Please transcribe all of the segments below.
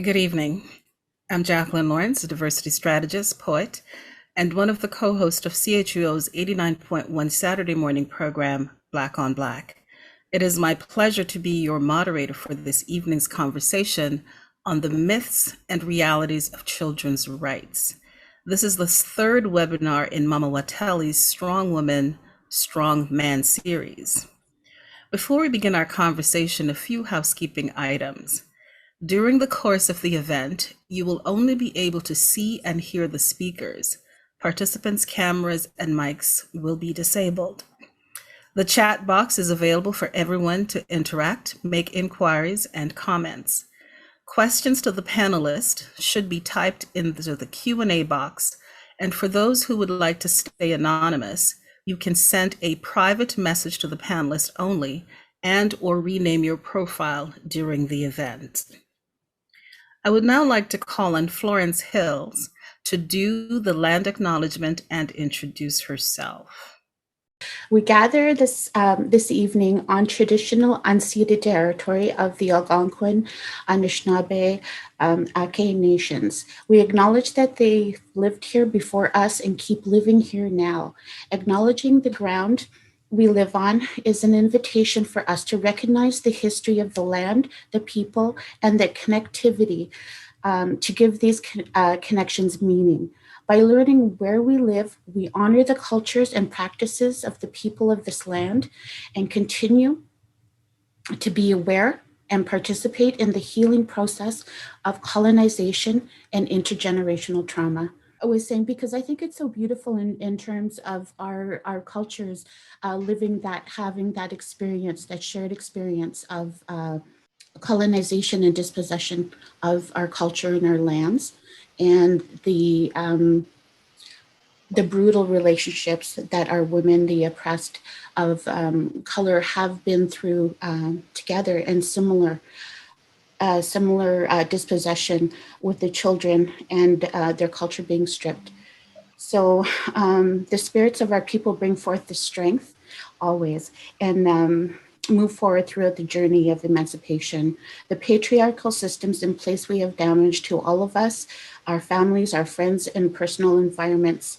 Good evening. I'm Jacqueline Lawrence, a diversity strategist, poet, and one of the co-hosts of CHUO's 89.1 Saturday morning program, Black on Black. It is my pleasure to be your moderator for this evening's conversation on the myths and realities of children's rights. This is the third webinar in Mama Wateli's Strong Woman, Strong Man series. Before we begin our conversation, a few housekeeping items. During the course of the event, you will only be able to see and hear the speakers. Participants' cameras and mics will be disabled. The chat box is available for everyone to interact, make inquiries, and comments. Questions to the panelists should be typed into the Q&A box, and for those who would like to stay anonymous, you can send a private message to the panelist only and/or rename your profile during the event. I would now like to call on Florence Hiltz to do the land acknowledgement and introduce herself. We gather this evening on traditional unceded territory of the Algonquin, Anishinaabe, Ake nations. We acknowledge that they lived here before us and keep living here now. Acknowledging the ground we live on is an invitation for us to recognize the history of the land, the people, and the connectivity to give these connections meaning. By learning where we live, we honor the cultures and practices of the people of this land and continue to be aware and participate in the healing process of colonization and intergenerational trauma. I was saying, because I think it's so beautiful in terms of our cultures having that experience, that shared experience of colonization and dispossession of our culture and our lands, and the brutal relationships that our women, the oppressed of color, have been through together, and similar dispossession with the children and their culture being stripped. So the spirits of our people bring forth the strength always, and move forward throughout the journey of emancipation. The patriarchal systems in place we have damaged to all of us, our families, our friends, and personal environments.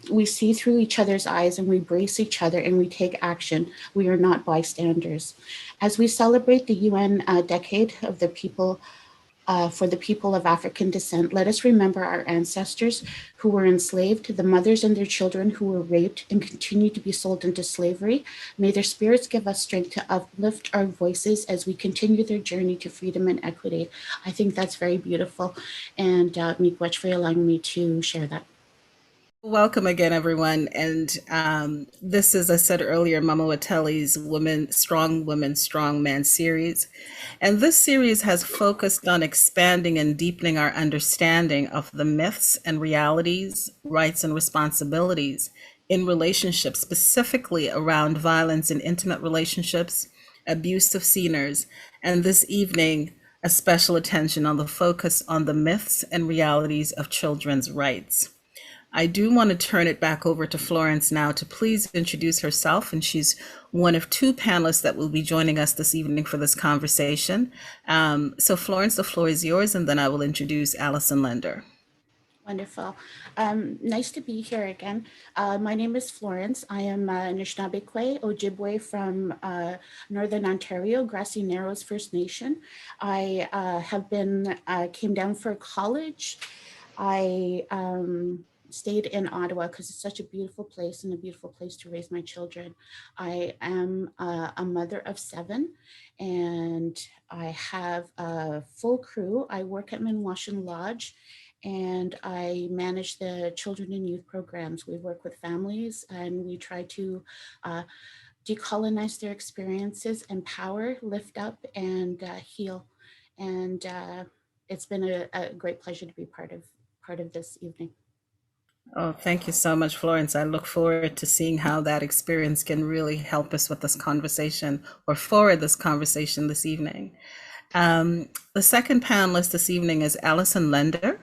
We see through each other's eyes, and we brace each other, and we take action. We are not bystanders. As we celebrate the UN Decade of the People, for the people of African descent, let us remember our ancestors who were enslaved, the mothers and their children who were raped and continue to be sold into slavery. May their spirits give us strength to uplift our voices as we continue their journey to freedom and equity. I think that's very beautiful, and miigwech for allowing me to share that. Welcome again, everyone. And this is, I said earlier, Mama Wateli's Women, Strong Man series. And this series has focused on expanding and deepening our understanding of the myths and realities, rights and responsibilities in relationships, specifically around violence in intimate relationships, abuse of seniors, and this evening, a special attention on the focus on the myths and realities of children's rights. I do want to turn it back over to Florence now to please introduce herself, and she's one of two panelists that will be joining us this evening for this conversation. So Florence, the floor is yours, and then I will introduce Allison Lendor. Wonderful. Nice to be here again. My name is Florence. I am Anishinaabe Ojibwe from Northern Ontario, Grassy Narrows First Nation. I came down for college. I stayed in Ottawa because it's such a beautiful place and a beautiful place to raise my children. I am a mother of 7, and I have a full crew. I work at Minwashin Lodge, and I manage the children and youth programs. We work with families, and we try to decolonize their experiences, empower, lift up, and heal. And it's been a great pleasure to be part of this evening. Oh, thank you so much, Florence. I look forward to seeing how that experience can really help us with this conversation or forward this conversation this evening. The second panelist this evening is Allison Lendor.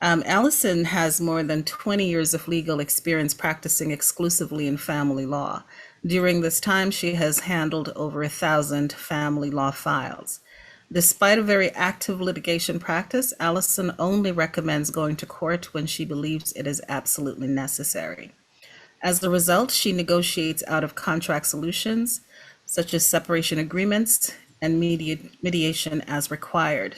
Allison has more than 20 years of legal experience practicing exclusively in family law. During this time, she has handled over 1,000 family law files. Despite a very active litigation practice, Allison only recommends going to court when she believes it is absolutely necessary. As a result, she negotiates out of contract solutions, such as separation agreements and mediation as required.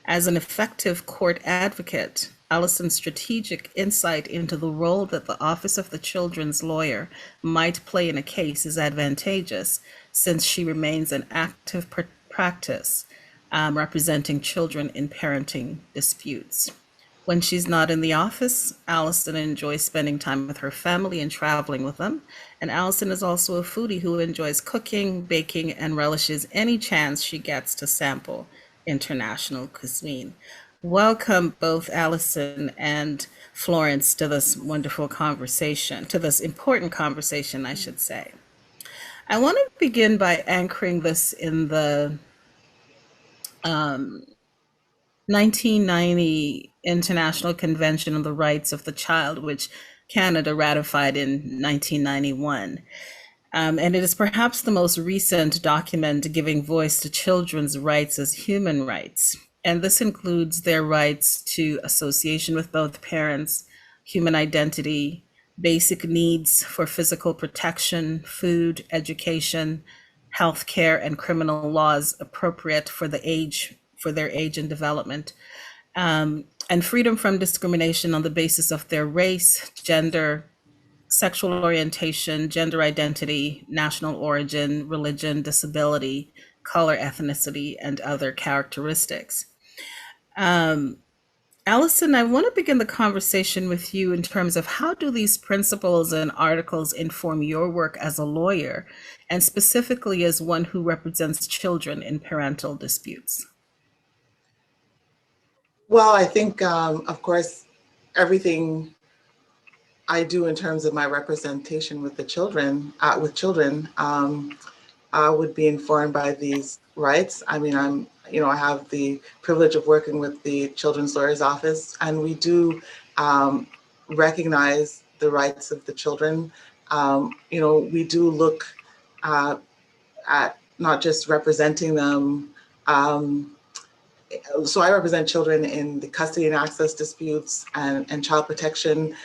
As an effective court advocate, Allison's strategic insight into the role that the Office of the Children's Lawyer might play in a case is advantageous, since she remains an active practice representing children in parenting disputes. When she's not in the office, Allison enjoys spending time with her family and traveling with them. And Allison is also a foodie who enjoys cooking, baking, and relishes any chance she gets to sample international cuisine. Welcome, both Allison and Florence, to this wonderful conversation, to this important conversation, I should say. I want to begin by anchoring this in the 1990 International Convention on the Rights of the Child, which Canada ratified in 1991. And it is perhaps the most recent document giving voice to children's rights as human rights. And this includes their rights to association with both parents, human identity, basic needs for physical protection, food, education, healthcare, and criminal laws appropriate for their age and development, and freedom from discrimination on the basis of their race, gender, sexual orientation, gender identity, national origin, religion, disability, color, ethnicity, and other characteristics. Allison, I want to begin the conversation with you in terms of how do these principles and articles inform your work as a lawyer, and specifically as one who represents children in parental disputes? Well, I think, of course, everything I do in terms of my representation with the children, would be informed by these rights. I mean, I have the privilege of working with the Children's Lawyer's Office, and we do recognize the rights of the children. We do look at not just representing them. So I represent children in the custody and access disputes and child protection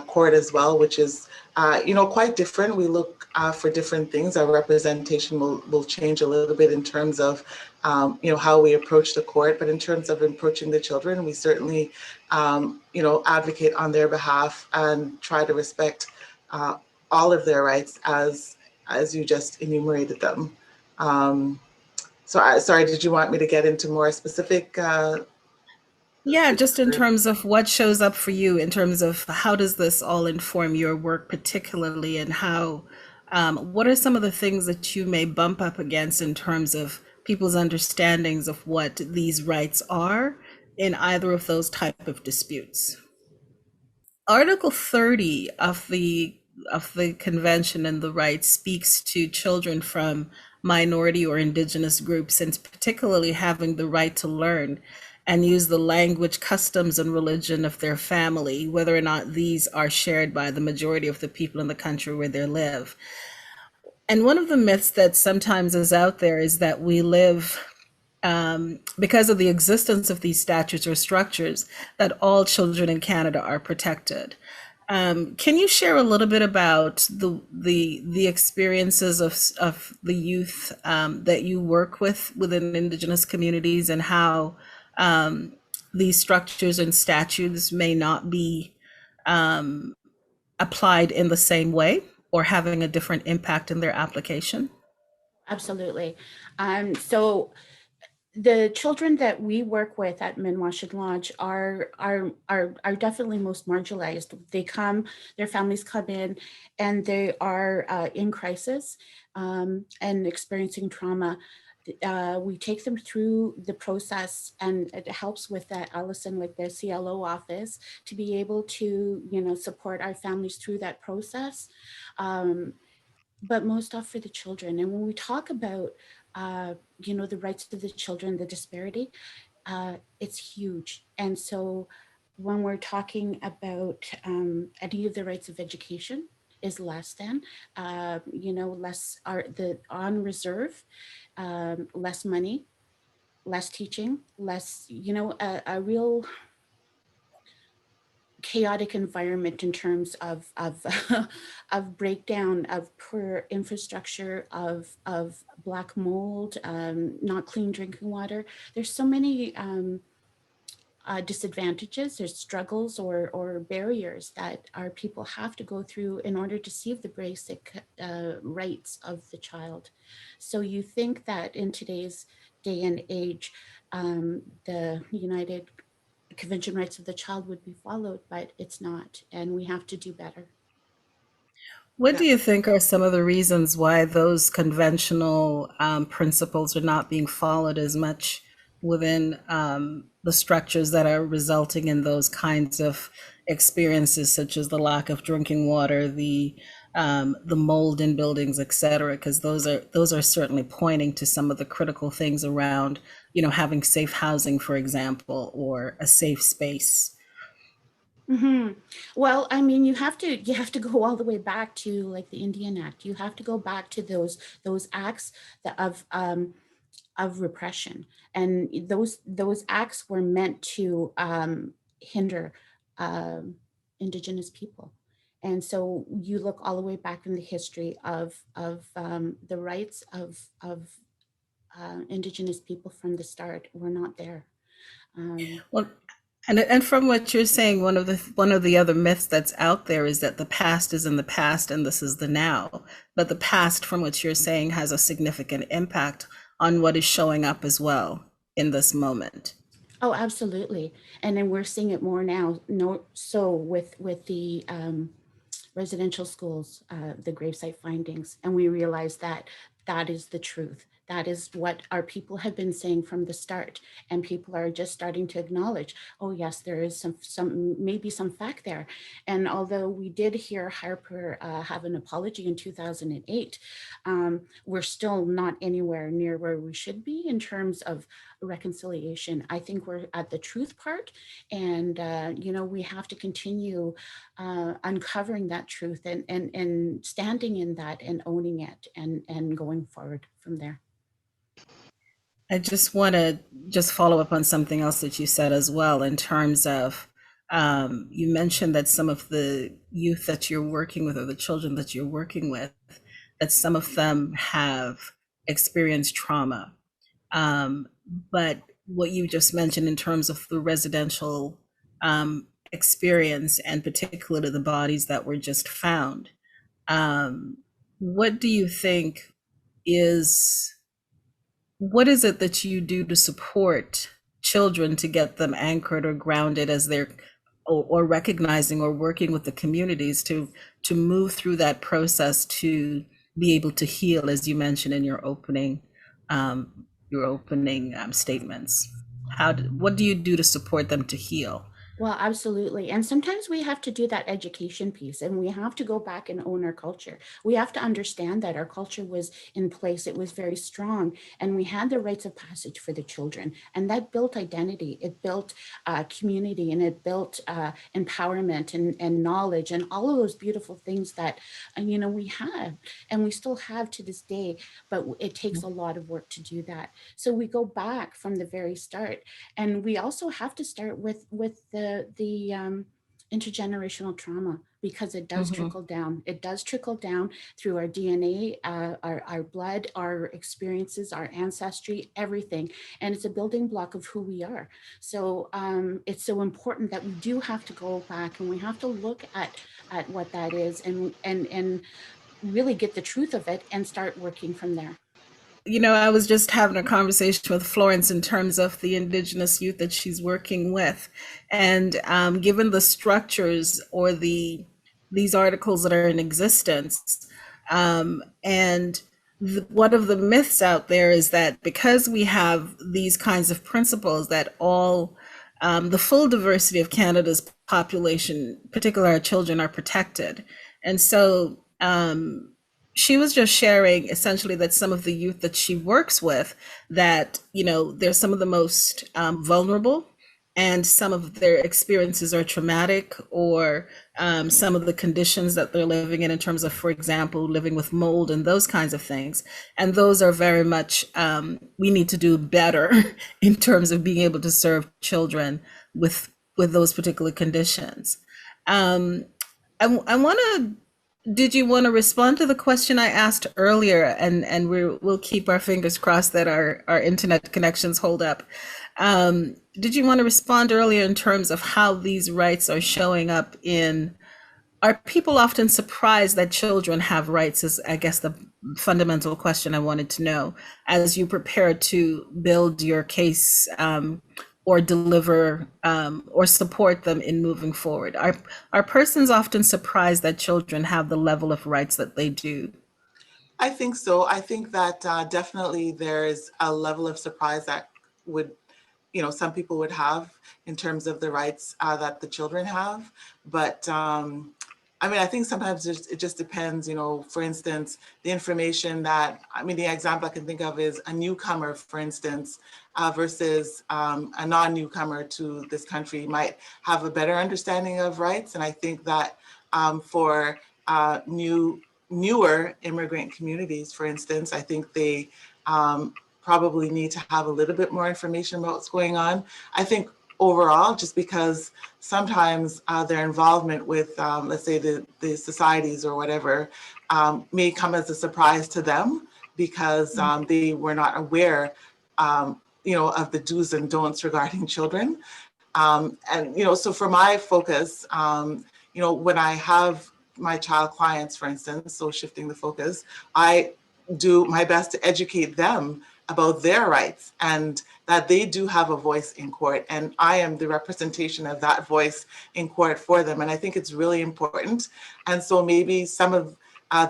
court as well, which is, quite different. We look for different things. Our representation will change a little bit in terms of, how we approach the court. But in terms of approaching the children, we certainly, advocate on their behalf and try to respect all of their rights as you just enumerated them. Sorry, did you want me to get into more specific? Yeah, just in terms of what shows up for you, in terms of how does this all inform your work particularly, and what are some of the things that you may bump up against in terms of people's understandings of what these rights are in either of those type of disputes? Article 30 of the convention and the rights speaks to children from minority or indigenous groups, and particularly having the right to learn and use the language, customs, and religion of their family, whether or not these are shared by the majority of the people in the country where they live. And one of the myths that sometimes is out there is that we live, because of the existence of these statutes or structures, that all children in Canada are protected. Can you share a little bit about the experiences of the youth that you work with within Indigenous communities, and how these structures and statutes may not be applied in the same way or having a different impact in their application? Absolutely. So the children that we work with at Minwashin Lodge are definitely most marginalized. Their families come in, and they are in crisis and experiencing trauma. We take them through the process, and it helps with that, Allison, with the CLO office, to be able to, support our families through that process. But most off for the children. And when we talk about, the rights of the children, the disparity, it's huge. And so when we're talking about any of the rights of education is less than, less are the on reserve, less money, less teaching, less, a real chaotic environment in terms of of breakdown of poor infrastructure, of black mold, not clean drinking water. There's so many disadvantages, there's struggles or barriers that our people have to go through in order to see the basic rights of the child. So you think that in today's day and age, the United Convention Rights of the Child would be followed, but it's not, and we have to do better. What Yeah. do you think are some of the reasons why those conventional principles are not being followed as much within the structures that are resulting in those kinds of experiences, such as the lack of drinking water, the mold in buildings, et cetera? Because those are certainly pointing to some of the critical things around, having safe housing, for example, or a safe space. Mm-hmm. Well, I mean, you have to go all the way back to like the Indian Act. You have to go back to those acts of repression, and those acts were meant to hinder um, Indigenous people. And so you look all the way back in the history of the rights of Indigenous people from the start were not there. Um, Well, and from what you're saying, one of the other myths that's out there is that the past is in the past and this is the now. But the past, from what you're saying, has a significant impact on what is showing up as well in this moment. Oh, absolutely. And then we're seeing it more now. No, so with the residential schools, the gravesite findings, and we realize that that is the truth. That is what our people have been saying from the start, and people are just starting to acknowledge. Oh, yes, there is some maybe some fact there. And although we did hear Harper have an apology in 2008, we're still not anywhere near where we should be in terms of reconciliation. I think we're at the truth part, and we have to continue uncovering that truth and standing in that and owning it and going forward from there. I just want to just follow up on something else that you said as well, in terms of you mentioned that some of the youth that you're working with, or the children that you're working with, that some of them have experienced trauma. Um, but what you just mentioned in terms of the residential experience, and particularly the bodies that were just found, um, what do you think is what is it that you do to support children to get them anchored or grounded as they're or recognizing or working with the communities to move through that process to be able to heal, as you mentioned in your opening statements? What do you do to support them to heal? Well, absolutely. And sometimes we have to do that education piece, and we have to go back and own our culture. We have to understand that our culture was in place, it was very strong, and we had the rites of passage for the children. And that built identity, it built community, and it built empowerment and knowledge and all of those beautiful things that, we had and we still have to this day, but it takes a lot of work to do that. So we go back from the very start, and we also have to start with the intergenerational trauma, because it does Mhm. trickle down. It does trickle down through our DNA, our blood, our experiences, our ancestry, everything, and it's a building block of who we are. So it's so important that we do have to go back and we have to look at what that is, and really get the truth of it and start working from there. I was just having a conversation with Florence in terms of the Indigenous youth that she's working with, and given the structures or these articles that are in existence, and one of the myths out there is that because we have these kinds of principles, that all the full diversity of Canada's population, particularly our children, are protected, and so. She was just sharing essentially that some of the youth that she works with, that they're some of the most vulnerable, and some of their experiences are traumatic, or some of the conditions that they're living in terms of, for example, living with mold and those kinds of things. And those are very much, we need to do better in terms of being able to serve children with those particular conditions. I want to, did you want to respond to the question I asked earlier? And we'll keep our fingers crossed that our internet connections hold up. Did you want to respond earlier in terms of how these rights are showing up in, are people often surprised that children have rights, is I guess the fundamental question I wanted to know as you prepare to build your case, or deliver, or support them in moving forward. Are persons often surprised that children have the level of rights that they do? I think so. I think that definitely there is a level of surprise that would, some people would have in terms of the rights that the children have. But I mean, I think sometimes it just depends, for instance, the information that, I mean, the example I can think of is a newcomer, for instance, versus a non-newcomer to this country might have a better understanding of rights. And I think that for newer immigrant communities, for instance, I think they probably need to have a little bit more information about what's going on. I think overall, just because sometimes their involvement with, let's say, the societies or whatever, may come as a surprise to them because they were not aware, of the do's and don'ts regarding children. And, so for my focus, when I have my child clients, for instance, so shifting the focus, I do my best to educate them about their rights and that they do have a voice in court. And I am the representation of that voice in court for them. And I think it's really important. And so maybe some of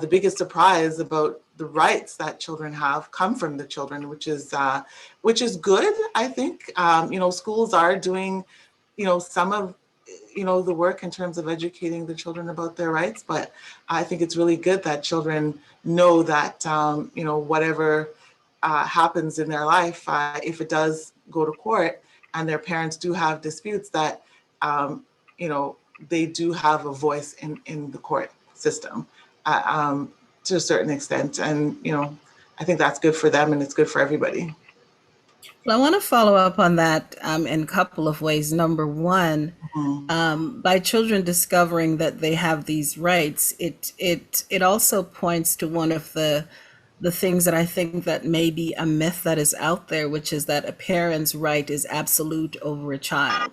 the biggest surprise about the rights that children have come from the children, which is good. I think, schools are doing, some of, the work in terms of educating the children about their rights. But I think it's really good that children know that, whatever happens in their life, if it does go to court and their parents do have disputes, that, they do have a voice in the court system to a certain extent. And, I think that's good for them and it's good for everybody. Well, I want to follow up on that in a couple of ways. Number one, by children discovering that they have these rights, it also points to one of the things that I think that may be a myth that is out there, which is that a parent's right is absolute over a child.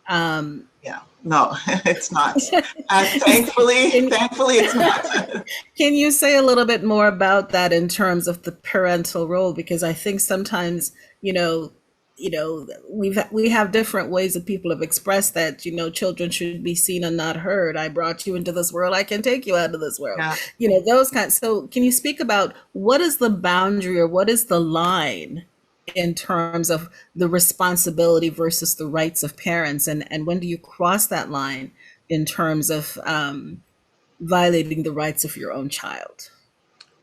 Yeah, no, it's not. Thankfully, Can, thankfully, it's not. can you say a little bit more about that in terms of the parental role? Because I think sometimes, we have different ways that people have expressed that, children should be seen and not heard. I brought you into this world, I can take you out of this world. Yeah. Those kinds. So can you speak about what is the boundary or what is the line in terms of the responsibility versus the rights of parents, and when do you cross that line in terms of violating the rights of your own child?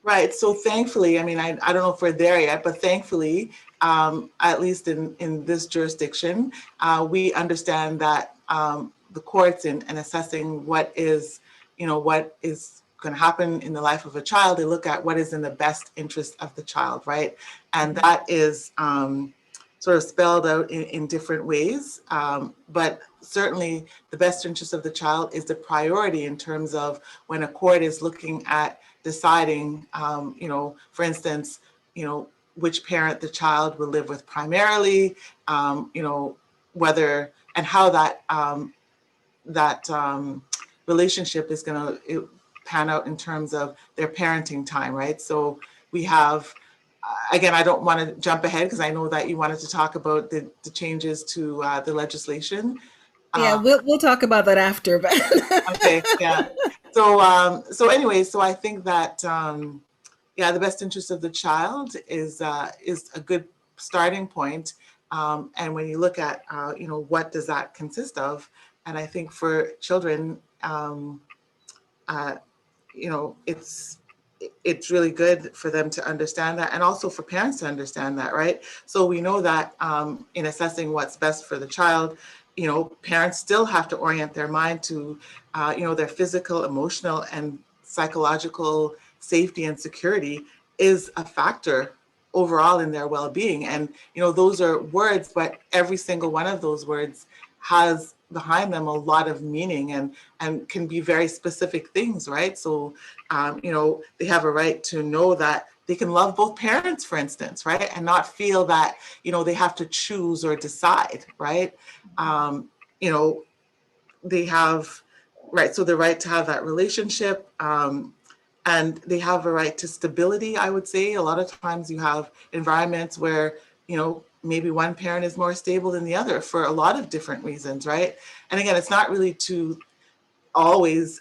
Right. So thankfully, I mean, I don't know if we're there yet, but thankfully, at least in this jurisdiction, we understand that the courts in assessing what is going to happen in the life of a child, they look at what is in the best interest of the child, right? And that is sort of spelled out in different ways. But certainly the best interest of the child is the priority in terms of when a court is looking at deciding, for instance, which parent the child will live with primarily, whether and how that relationship is going to pan out in terms of their parenting time, right? So we have, again, I don't want to jump ahead because I know that you wanted to talk about the changes to the legislation. Yeah, we'll talk about that after. But okay, yeah. So anyway, so I think that the best interest of the child is a good starting point. And when you look at what does that consist of, and I think for children, it's it's really good for them to understand that, and also for parents to understand that, right? So we know that in assessing what's best for the child, parents still have to orient their mind to, their physical, emotional, and psychological safety and security is a factor overall in their well-being. And, those are words, but every single one of those words has behind them a lot of meaning and can be very specific things, right? So, they have a right to know that they can love both parents, for instance, right? And not feel that, they have to choose or decide, right? They have, right, so the right to have that relationship, and they have a right to stability, I would say. A lot of times you have environments where, maybe one parent is more stable than the other for a lot of different reasons, right? And again, it's not really to always,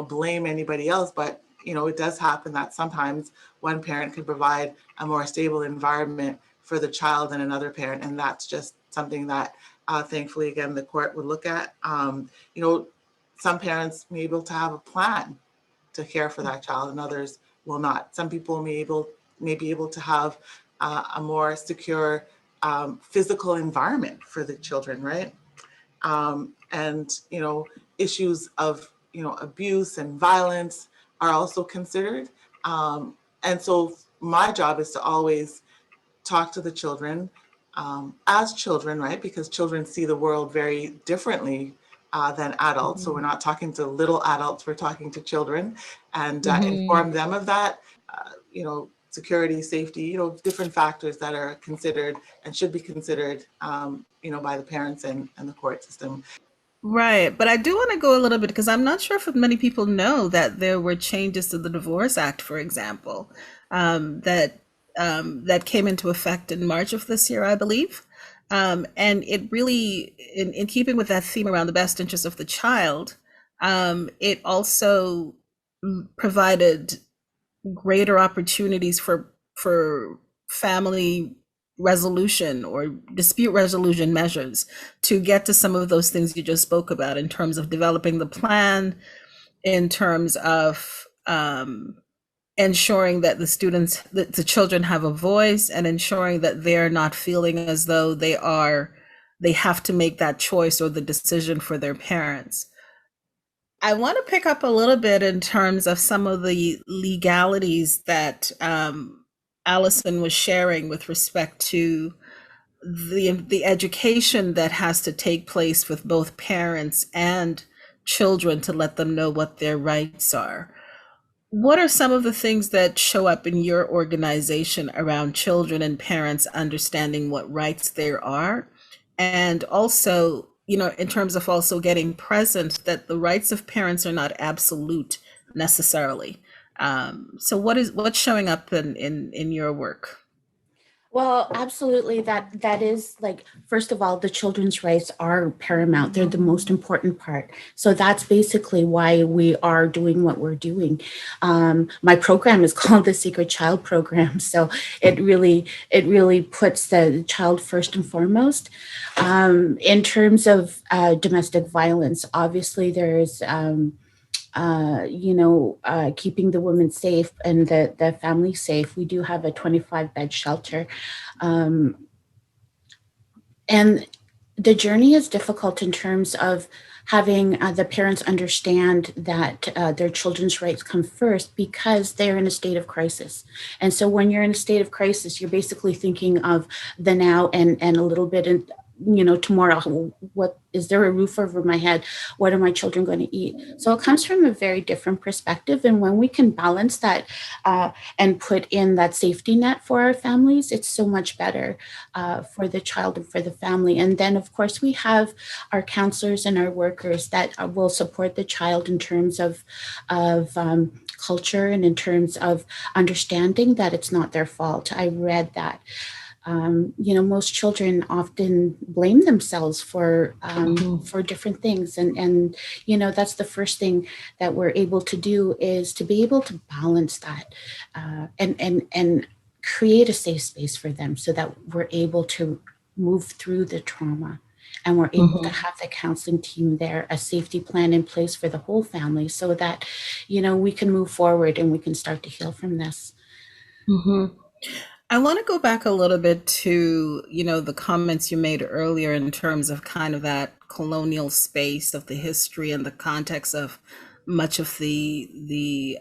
blame anybody else, but, it does happen that sometimes one parent can provide a more stable environment for the child than another parent. And that's just something that, thankfully, again, the court would look at. Some parents may be able to have a plan to care for that child, and others will not. Some people may be able to have a more secure physical environment for the children, right? And issues of abuse and violence are also considered. And so my job is to always talk to the children as children, right? Because children see the world very differently than adults. So we're not talking to little adults, we're talking to children, and inform them of that, security, safety, different factors that are considered and should be considered, by the parents and the court system. Right. But I do want to go a little bit because I'm not sure if many people know that there were changes to the Divorce Act, for example, that came into effect in March of this year, I believe. And it really, in keeping with that theme around the best interest of the child, it also provided greater opportunities for family resolution or dispute resolution measures to get to some of those things you just spoke about in terms of developing the plan, in terms of ensuring that the children have a voice, and ensuring that they're not feeling as though they have to make that choice or the decision for their parents. I want to pick up a little bit in terms of some of the legalities that Allison was sharing with respect to the education that has to take place with both parents and children to let them know what their rights are. What are some of the things that show up in your organization around children and parents understanding what rights there are? And also, in terms of also getting present that the rights of parents are not absolute necessarily. So what's showing up in your work? Well, absolutely. That is like, first of all, the children's rights are paramount. They're the most important part. So that's basically why we are doing what we're doing. My program is called the Secret Child Program. So it really puts the child first and foremost. In terms of domestic violence, obviously there's keeping the women safe and the family safe. We do have a 25-bed shelter. And the journey is difficult in terms of having the parents understand that their children's rights come first because they're in a state of crisis. And so when you're in a state of crisis, you're basically thinking of the now and a little bit in, tomorrow, what is there a roof over my head? What are my children going to eat? So it comes from a very different perspective. And when we can balance that and put in that safety net for our families, it's so much better for the child and for the family. And then, of course, we have our counselors and our workers that will support the child in terms of culture and in terms of understanding that it's not their fault. I read that. Most children often blame themselves for different things, and that's the first thing that we're able to do is to be able to balance that and create a safe space for them so that we're able to move through the trauma and we're able to have the counseling team there, a safety plan in place for the whole family, so that, you know, we can move forward and we can start to heal from this. I want to go back a little bit to, you know, the comments you made earlier in terms of kind of that colonial space of the history and the context of much of the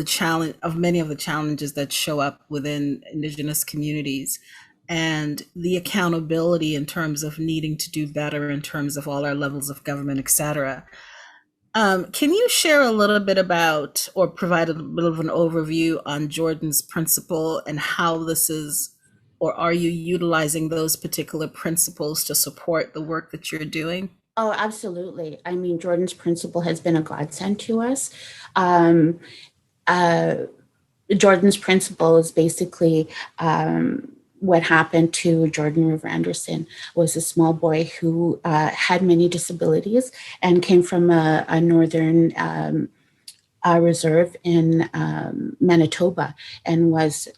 challenge of many of the challenges that show up within Indigenous communities, and the accountability in terms of needing to do better in terms of all our levels of government, et cetera. Can you share a little bit about or provide a bit of an overview on Jordan's principle and how this is, or are you utilizing those particular principles to support the work that you're doing? Oh, absolutely. I mean, Jordan's principle has been a godsend to us. Um, Jordan's principle is basically what happened to Jordan River Anderson. Was a small boy who had many disabilities and came from a northern reserve in Manitoba, and was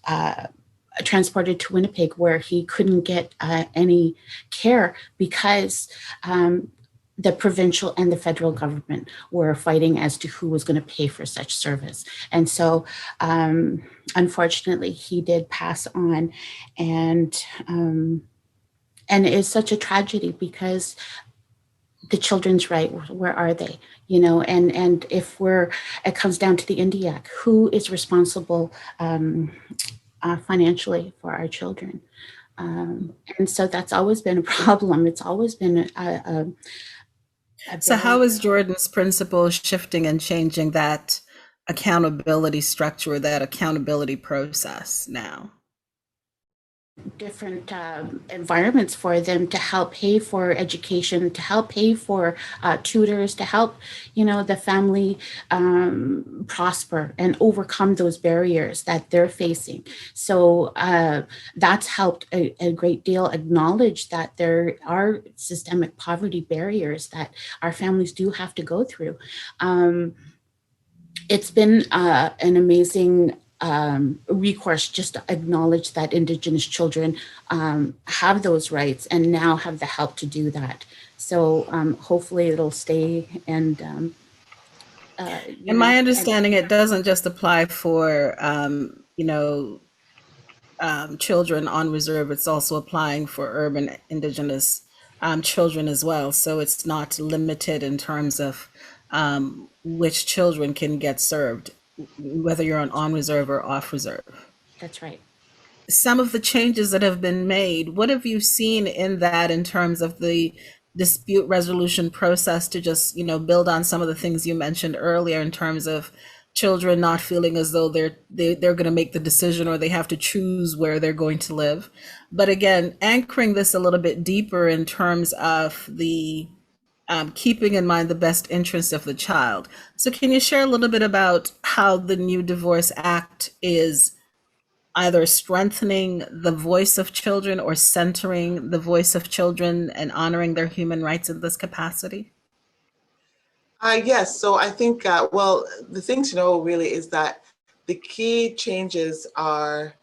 transported to Winnipeg, where he couldn't get any care because the provincial and the federal government were fighting as to who was going to pay for such service. And so, unfortunately, he did pass on, and it's such a tragedy because the children's right, where are they? You know, and if it comes down to the Indiac, who is responsible financially for our children? And so that's always been a problem. It's always been So how is Jordan's principle shifting and changing that accountability structure, that accountability process now? different environments for them to help pay for education, to help pay for tutors, to help, you know, the family prosper and overcome those barriers that they're facing. So that's helped a great deal acknowledge that there are systemic poverty barriers that our families do have to go through. It's been an amazing recourse just to acknowledge that Indigenous children have those rights and now have the help to do that. So hopefully it'll stay. And in my understanding, it doesn't just apply for children on reserve. It's also applying for urban Indigenous children as well. So it's not limited in terms of which children can get served, whether you're on reserve or off reserve. That's right. Some of the changes that have been made, what have you seen in that in terms of the dispute resolution process, to just, you know, build on some of the things you mentioned earlier in terms of children not feeling as though they're going to make the decision or they have to choose where they're going to live. But again, anchoring this a little bit deeper in terms of the keeping in mind the best interest of the child. So can you share a little bit about how the new Divorce Act is either strengthening the voice of children or centering the voice of children and honoring their human rights in this capacity? Yes, so I think, well, the thing to know really is that the key changes are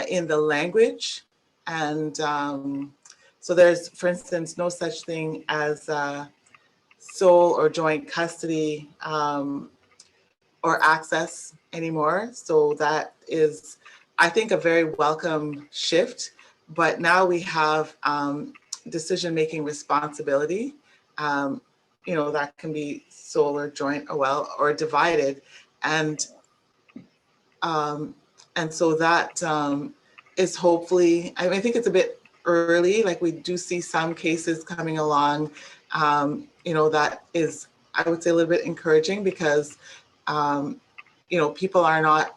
in the language. And so there's, for instance, no such thing as sole or joint custody or access anymore. So that is, I think, a very welcome shift. But now we have decision-making responsibility. You know, that can be sole or joint or divided. And so that is hopefully, I mean, I think it's a bit early, like we do see some cases coming along, you know, that is, I would say, a little bit encouraging because, you know, people are not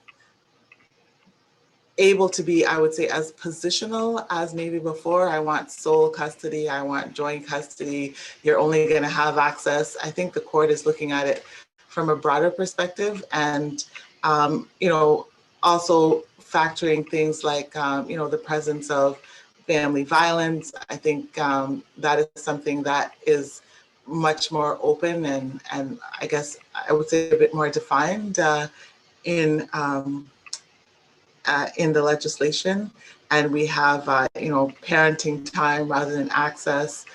able to be, I would say, as positional as maybe before. I want sole custody, I want joint custody, you're only going to have access. I think the court is looking at it from a broader perspective, and you know, also factoring things like you know, the presence of family violence. I think that is something that is much more open and I guess I would say a bit more defined in the legislation. and we have, parenting time rather than access,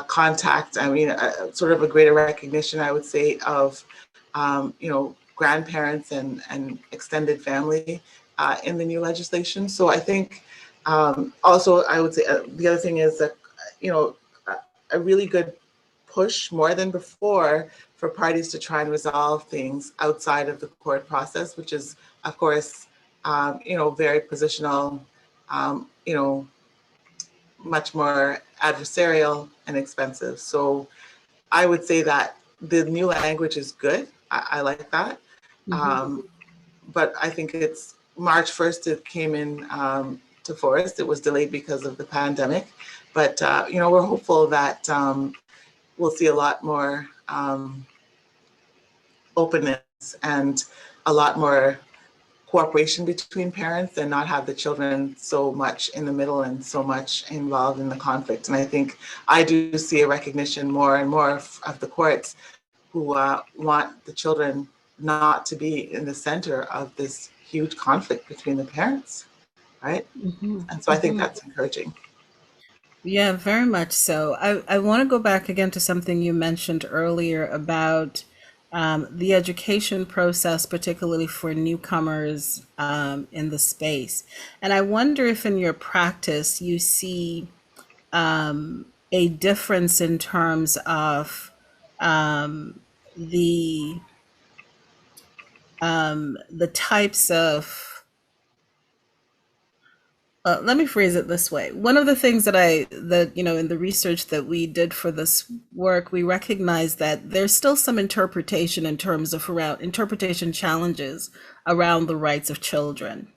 contact. I mean, sort of a greater recognition, I would say, of, grandparents and extended family in the new legislation. So I think also I would say the other thing is that, a really good push more than before for parties to try and resolve things outside of the court process, which is, of course, very positional, much more adversarial and expensive. So I would say that the new language is good. I like that. But I think it's March 1st, it came in to force. It was delayed because of the pandemic. But, we're hopeful that we'll see a lot more openness and a lot more cooperation between parents and not have the children so much in the middle and so much involved in the conflict. And I think I do see a recognition more and more of the courts who want the children not to be in the center of this huge conflict between the parents, right? And so I think that's encouraging. Yeah, very much so. I want to go back again to something you mentioned earlier about the education process, particularly for newcomers in the space. And I wonder if in your practice you see a difference in terms of the the types of let me phrase it this way. One of the things that in the research that we did for this work, we recognized that there's still some interpretation in terms of around interpretation challenges around the rights of children,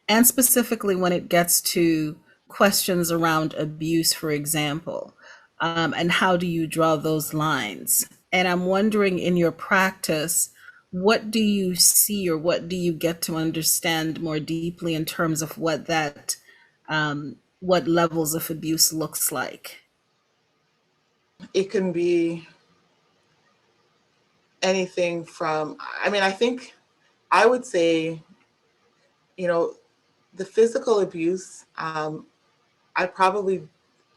and specifically when it gets to questions around abuse, for example, and how do you draw those lines? And I'm wondering, in your practice, what do you see or what do you get to understand more deeply in terms of what levels of abuse looks like? It can be anything from, I mean, I think I would say, you know, the physical abuse, I probably,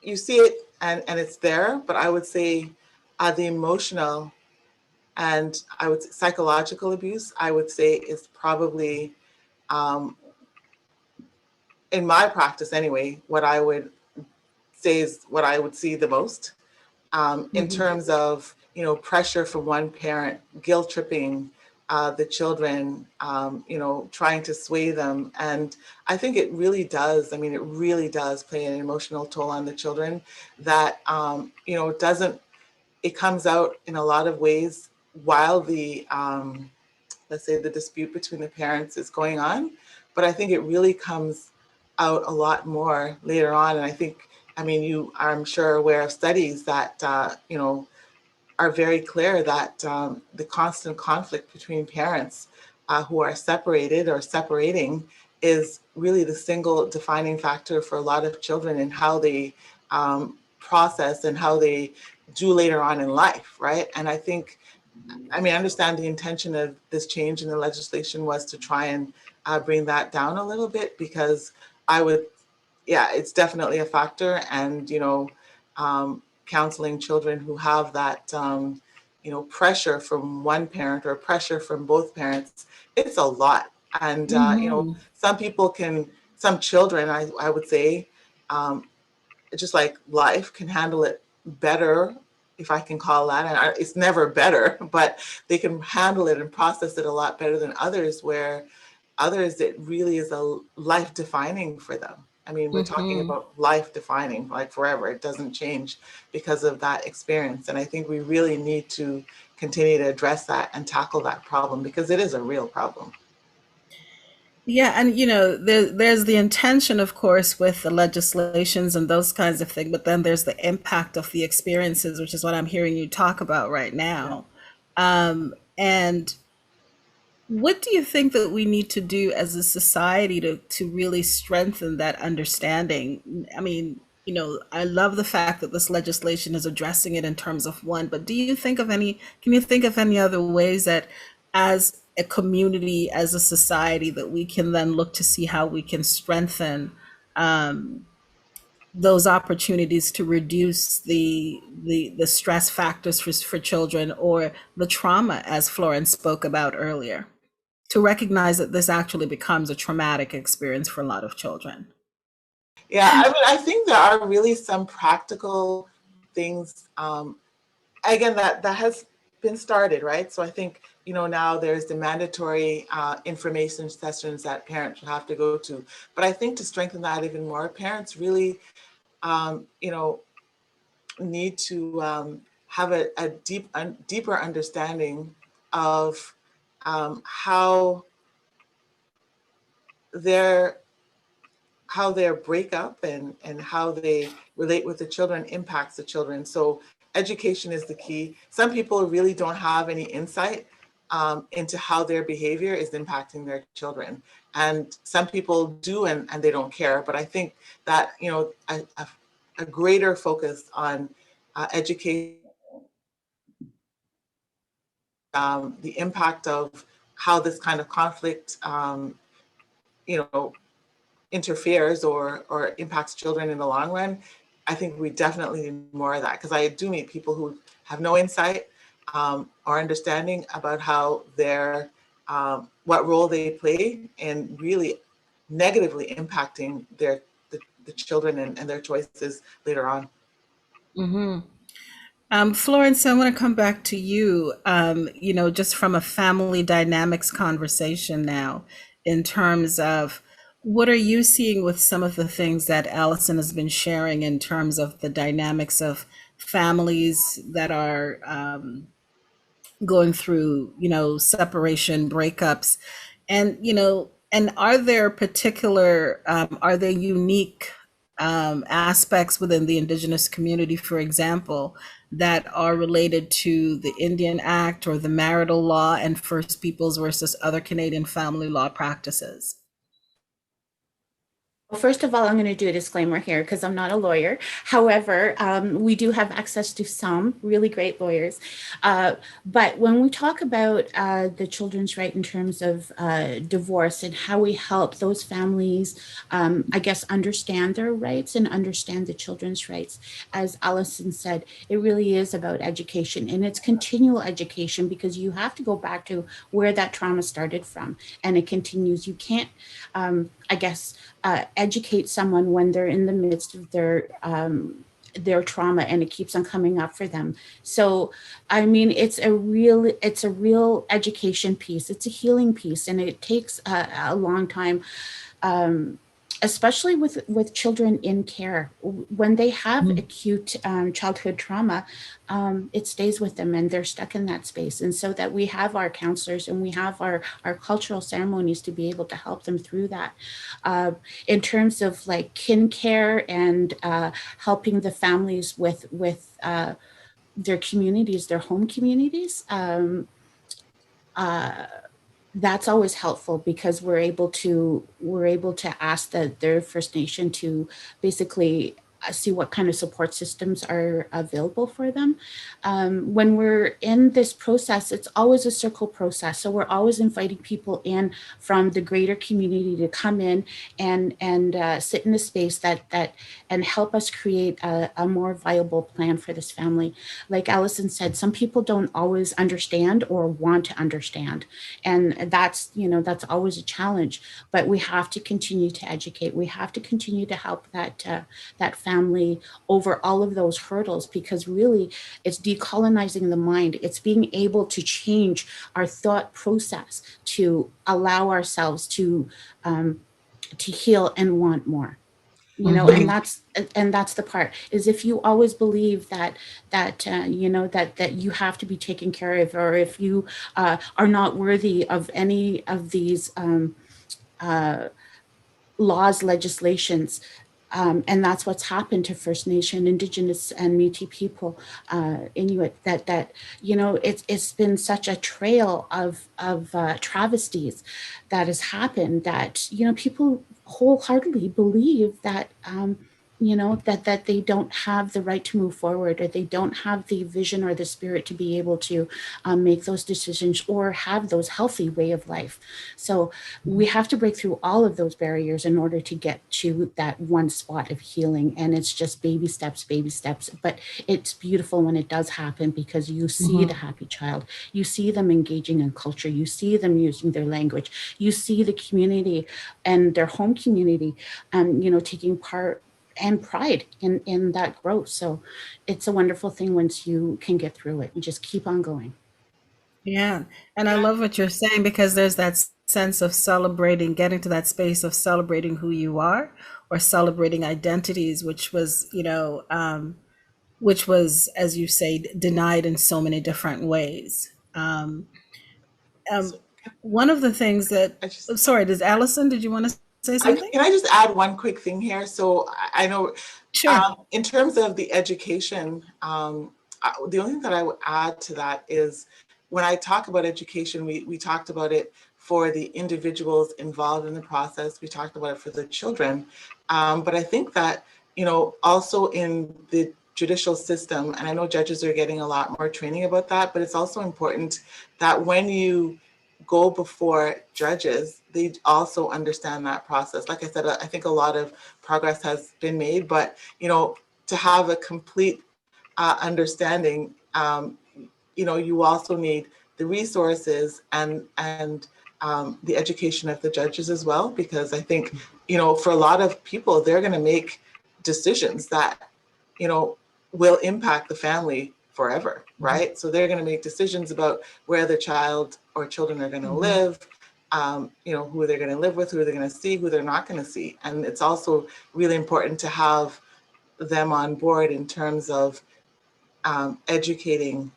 you see it and it's there, but I would say the emotional and I would say psychological abuse, I would say is probably, um, in my practice anyway, what I would say is what I would see the most in terms of, pressure from one parent, guilt tripping the children, trying to sway them. And I think it really does. I mean, it really does play an emotional toll on the children that, doesn't, it comes out in a lot of ways while the, let's say the dispute between the parents is going on. But I think it really comes out a lot more later on. And I think, I mean, you are, I'm sure, aware of studies that, are very clear that the constant conflict between parents who are separated or separating is really the single defining factor for a lot of children in how they process and how they do later on in life, right? And I think, I mean, I understand the intention of this change in the legislation was to try and bring that down a little bit because I would, yeah, it's definitely a factor. And, counseling children who have that, pressure from one parent or pressure from both parents, it's a lot. And, some people can, some children, I would say, um, just like life can handle it better, if I can call that. And it's never better, but they can handle it and process it a lot better than others, where others, it really is a life defining for them. I mean, we're talking about life defining, like forever. It doesn't change because of that experience. And I think we really need to continue to address that and tackle that problem because it is a real problem. Yeah, and there's the intention, of course, with the legislations and those kinds of things, but then there's the impact of the experiences, which is what I'm hearing you talk about right Yeah. now. And what do you think that we need to do as a society to really strengthen that understanding? I mean, I love the fact that this legislation is addressing it in terms of one, but do you think of any, can you think of any other ways that as a community, as a society, that we can then look to see how we can strengthen those opportunities to reduce the stress factors for children, or the trauma, as Florence spoke about earlier, to recognize that this actually becomes a traumatic experience for a lot of children. Yeah, I mean, I think there are really some practical things, again, that has been started, right? So I think, now there's the mandatory information sessions that parents will have to go to. But I think to strengthen that even more, parents really, need to have a deeper understanding of how their breakup and how they relate with the children impacts the children. So education is the key. Some people really don't have any insight into how their behavior is impacting their children. And some people do, and they don't care. But I think that, a greater focus on education, the impact of how this kind of conflict, you know, interferes or impacts children in the long run. I think we definitely need more of that, because I do meet people who have no insight or understanding about how their what role they play in really negatively impacting the children and their choices later on. Mm-hmm. Florence, I want to come back to you, just from a family dynamics conversation now, in terms of what are you seeing with some of the things that Allison has been sharing in terms of the dynamics of families that are going through, separation, breakups, and, and are there unique aspects within the Indigenous community, for example, that are related to the Indian Act or the marital law and First Peoples versus other Canadian family law practices? Well, first of all, I'm going to do a disclaimer here because I'm not a lawyer. However, we do have access to some really great lawyers. But when we talk about the children's right in terms of divorce and how we help those families, I guess, understand their rights and understand the children's rights, as Allison said, it really is about education, and it's continual education, because you have to go back to where that trauma started from, and it continues. You can't, I guess, educate someone when they're in the midst of their trauma and it keeps on coming up for them. So, I mean, it's a real education piece. It's a healing piece, and it takes a long time. Especially with children in care, when they have acute childhood trauma, it stays with them and they're stuck in that space. And so that we have our counselors and we have our cultural ceremonies to be able to help them through that. In terms of like kin care and helping the families with their communities, their home communities, that's always helpful, because we're able to ask their First Nation to basically see what kind of support systems are available for them. When we're in this process, it's always a circle process. So we're always inviting people in from the greater community to come in and sit in a space that and help us create a more viable plan for this family. Like Allison said, some people don't always understand or want to understand, and that's always a challenge. But we have to continue to educate. We have to continue to help that family over all of those hurdles, because really it's decolonizing the mind. It's being able to change our thought process to allow ourselves to heal and want more. And that's the part, is if you always believe that you have to be taken care of, or if you are not worthy of any of these laws, legislations, and that's what's happened to First Nation, Indigenous, and Métis people, Inuit. It's been such a trail of travesties that has happened, that people wholeheartedly believe that that they don't have the right to move forward, or they don't have the vision or the spirit to be able to make those decisions or have those healthy way of life. So we have to break through all of those barriers in order to get to that one spot of healing. And it's just baby steps, but it's beautiful when it does happen, because you see the happy child, you see them engaging in culture, you see them using their language, you see the community and their home community, taking part and pride in that growth. So it's a wonderful thing once you can get through it and just keep on going. Yeah. And I love what you're saying, because there's that sense of celebrating, getting to that space of celebrating who you are, or celebrating identities, which was, as you say, denied in so many different ways. So One of the things that, I just, sorry, did you want to say something? can I just add one quick thing here? So I know Sure. in terms of the education, the only thing that I would add to that is, when I talk about education, we talked about it for the individuals involved in the process. We talked about it for the children. But I think that, also in the judicial system, and I know judges are getting a lot more training about that, but it's also important that when you go before judges, they also understand that process. Like I said, I think a lot of progress has been made, but, to have a complete understanding, you also need the resources and the education of the judges as well, because I think, for a lot of people, they're going to make decisions that, will impact the family forever, right? So they're going to make decisions about where the child or children are going to live, who they're going to live with, who they're going to see, who they're not going to see. And it's also really important to have them on board in terms of educating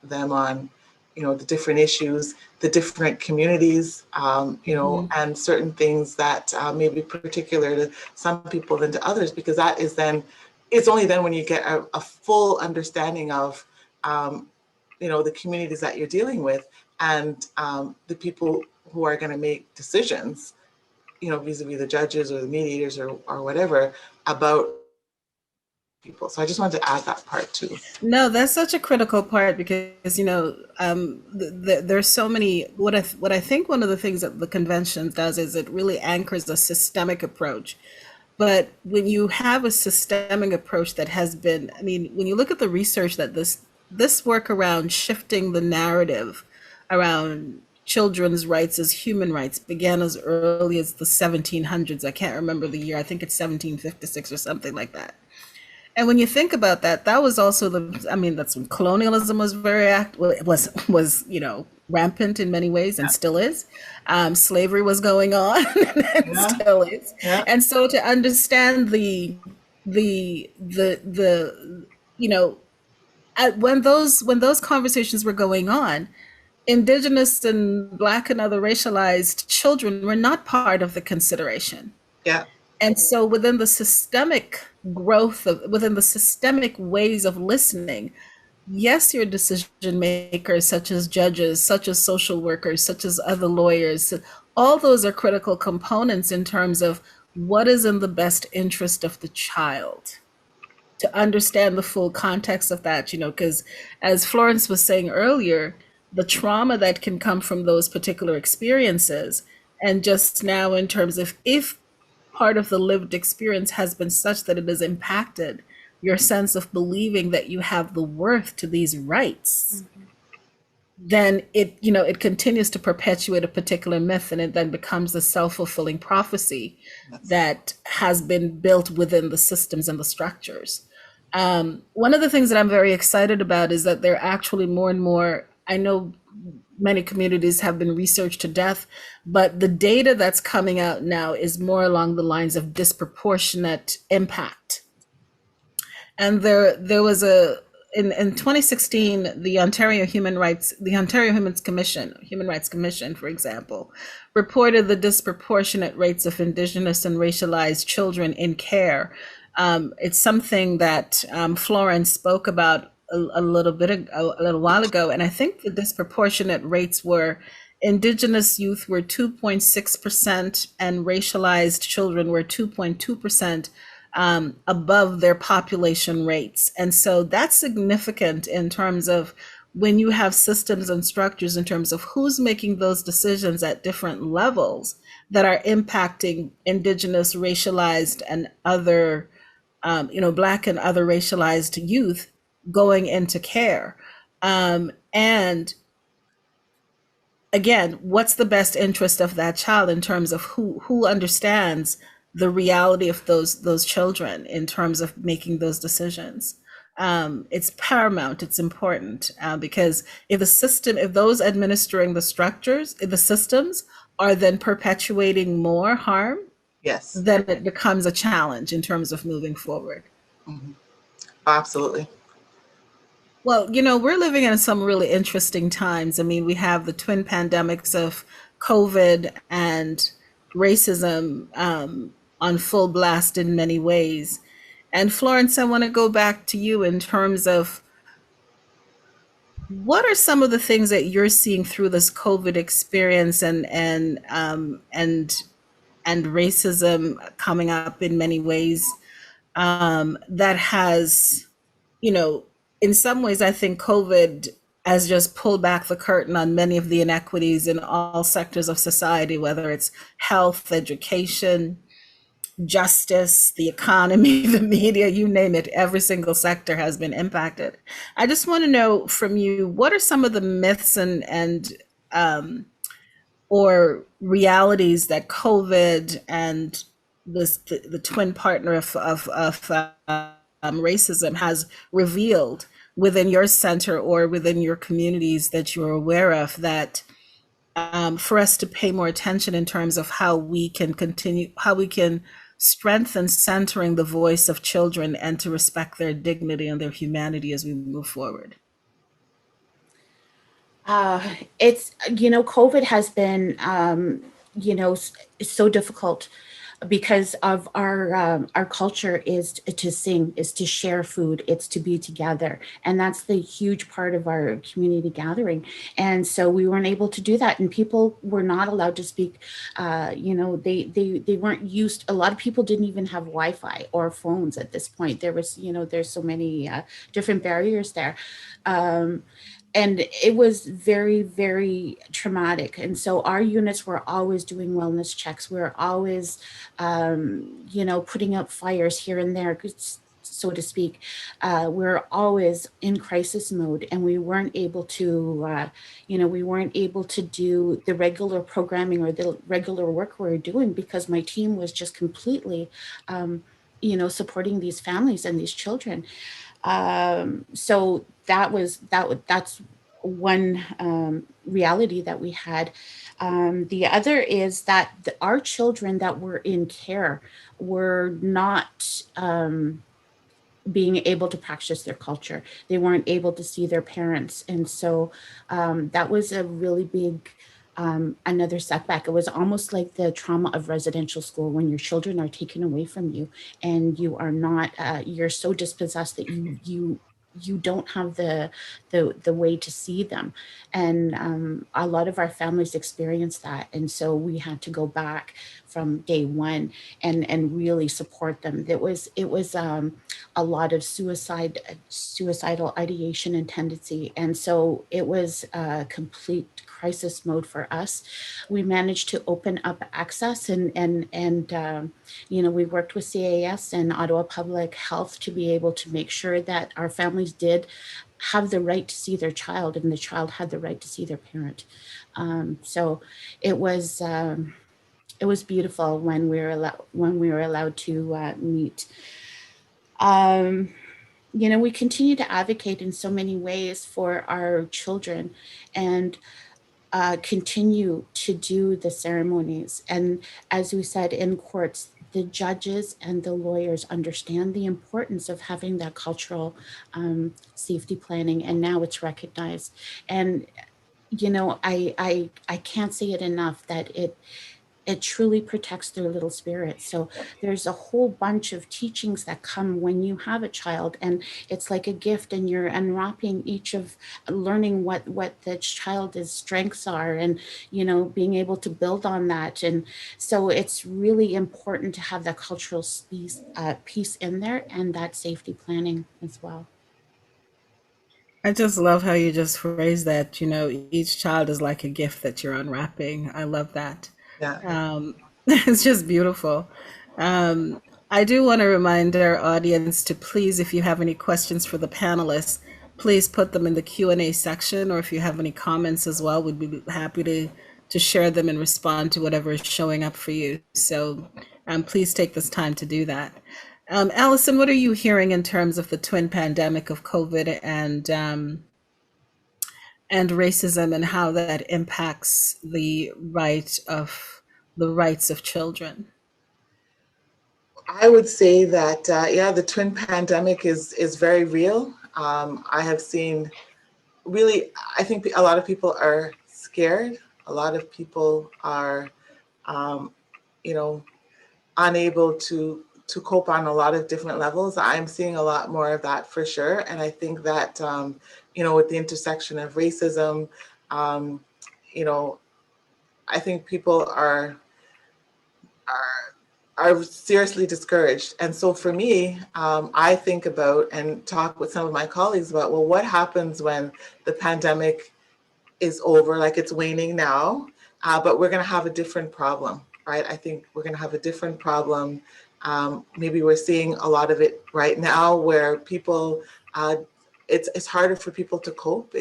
them on, the different issues, the different communities, and certain things that may be particular to some people than to others, because that is then, it's only then when you get a full understanding of, the communities that you're dealing with, and the people who are going to make decisions, vis-a-vis the judges or the mediators or whatever, about people. So I just wanted to add that part too. No, that's such a critical part, because there's so many. What I think one of the things that the convention does is it really anchors a systemic approach. But when you have a systemic approach that has been, I mean, when you look at the research that this work around shifting the narrative around children's rights as human rights began as early as the 1700s. I can't remember the year. I think it's 1756 or something like that. And when you think about that, that was also that's when colonialism was was rampant in many ways, and still is. Slavery was going on and still is. Yeah. And so to understand the when those conversations were going on, Indigenous and Black and other racialized children were not part of the consideration. Yeah. And so within the systemic within the systemic ways of listening, yes, your decision makers, such as judges, such as social workers, such as other lawyers, all those are critical components in terms of what is in the best interest of the child. To understand the full context of that, because as Florence was saying earlier, the trauma that can come from those particular experiences, and just now in terms of if part of the lived experience has been such that it has impacted your sense of believing that you have the worth to these rights, then it continues to perpetuate a particular myth, and it then becomes a self-fulfilling prophecy that has been built within the systems and the structures. One of the things that I'm very excited about is that there are actually more and more, I know many communities have been researched to death, but the data that's coming out now is more along the lines of disproportionate impact. And there was in 2016, the Ontario Human Rights Commission, for example, reported the disproportionate rates of Indigenous and racialized children in care. It's something that Florence spoke about a little while ago, and I think the disproportionate rates were Indigenous youth were 2.6% and racialized children were 2.2% above their population rates. And so that's significant in terms of when you have systems and structures in terms of who's making those decisions at different levels that are impacting Indigenous, racialized, and other, Black and other racialized youth going into care. And again, what's the best interest of that child in terms of who understands the reality of those children in terms of making those decisions. It's paramount. It's important because if those administering the structures, if the systems are then perpetuating more harm, Yes. then it becomes a challenge in terms of moving forward. Mm-hmm. Absolutely. Well, we're living in some really interesting times. I mean, we have the twin pandemics of COVID and racism on full blast in many ways. And Florence, I want to go back to you in terms of what are some of the things that you're seeing through this COVID experience and racism coming up in many ways that has, in some ways, I think COVID has just pulled back the curtain on many of the inequities in all sectors of society, whether it's health, education, justice, the economy, the media, you name it, every single sector has been impacted. I just want to know from you, what are some of the myths and or realities that COVID and the twin partner of racism has revealed within your center or within your communities that you're aware of that for us to pay more attention in terms of how we can strengthen centering the voice of children and to respect their dignity and their humanity as we move forward? It's, COVID has been, so difficult because of our culture is to sing, is to share food, it's to be together, and that's the huge part of our community gathering. And so we weren't able to do that, and people were not allowed to speak. They weren't used. A lot of people didn't even have Wi-Fi or phones at this point. There was, there's so many different barriers there. And it was very, very traumatic. And so our units were always doing wellness checks. We were always, putting out fires here and there, so to speak. We're always in crisis mode, and we weren't able to, do the regular programming or the regular work we were doing because my team was just completely, supporting these families and these children. So that's one reality that we had. The other is that our children that were in care were not being able to practice their culture. They weren't able to see their parents. And so that was a really big another setback. It was almost like the trauma of residential school when your children are taken away from you and you are not, you're so dispossessed that you don't have the way to see them. And a lot of our families experienced that. And so we had to go back from day one and really support them. It was a lot of suicidal ideation and tendency. And so it was a complete crisis mode for us. We managed to open up access and we worked with CAS and Ottawa Public Health to be able to make sure that our families did have the right to see their child and the child had the right to see their parent. So it was beautiful when we were allowed to meet. We continue to advocate in so many ways for our children and continue to do the ceremonies. And as we said, in courts, the judges and the lawyers understand the importance of having that cultural safety planning, and now it's recognized. And I can't say it enough that it truly protects their little spirit. So there's a whole bunch of teachings that come when you have a child, and it's like a gift, and you're unwrapping each of learning what the child's strengths are, and being able to build on that. And so it's really important to have that cultural piece in there, and that safety planning as well. I just love how you just phrase that. Each child is like a gift that you're unwrapping. I love that. Yeah. It's just beautiful. Um, I do want to remind our audience to please, if you have any questions for the panelists, please put them in the Q&A section, or if you have any comments as well, we'd be happy to share them and respond to whatever is showing up for you. So please take this time to do that. Allison, what are you hearing in terms of the twin pandemic of COVID and racism, and how that impacts the rights of children? I would say that, yeah, the twin pandemic is very real. I have seen really, I think a lot of people are scared. A lot of people are, you know, unable to cope on a lot of different levels. I'm seeing a lot more of that for sure. And I think that, with the intersection of racism, um, you know, I think people are seriously discouraged. And so for me, I think about and talk with some of my colleagues about, well, what happens when the pandemic is over, like it's waning now, but we're going to have a different problem, right? I think we're going to have a different problem. Maybe we're seeing a lot of it right now where people, it's harder for people to cope.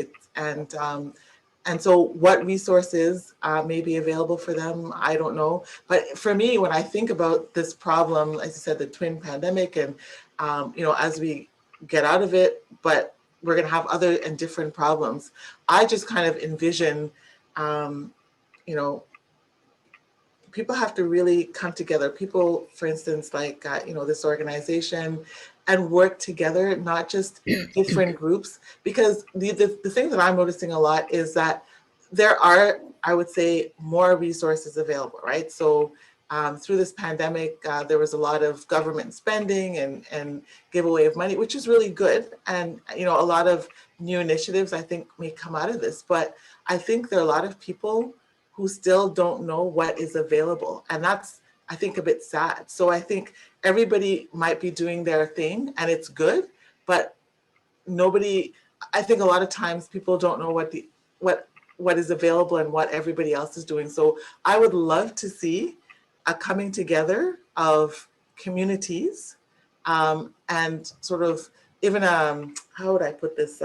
And so what resources may be available for them, I don't know. But for me, when I think about this problem, as I said, the twin pandemic, and as we get out of it, but we're going to have other and different problems. I just kind of envision, people have to really come together. People, for instance, like, this organization, and work together, not just different groups. Because the thing that I'm noticing a lot is that there are, I would say, more resources available, right? So through this pandemic, there was a lot of government spending and giveaway of money, which is really good. And, a lot of new initiatives, I think, may come out of this. But I think there are a lot of people who still don't know what is available. And that's, I think, a bit sad. So I think everybody might be doing their thing, and it's good, but I think a lot of times people don't know what is available and what everybody else is doing. So I would love to see a coming together of communities, and sort of even how would I put this,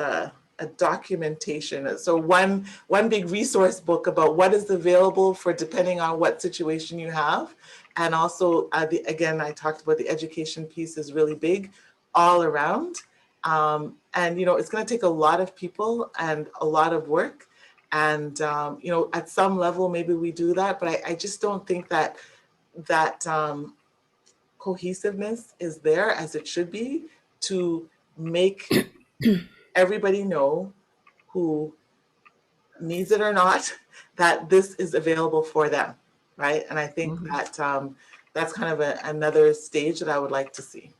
a documentation. So one big resource book about what is available for depending on what situation you have. And also, again, I talked about the education piece is really big all around. And, it's going to take a lot of people and a lot of work. And, at some level, maybe we do that, but I just don't think that cohesiveness is there as it should be to make everybody know, who needs it or not, that this is available for them, right? And I think that that's kind of another stage that I would like to see.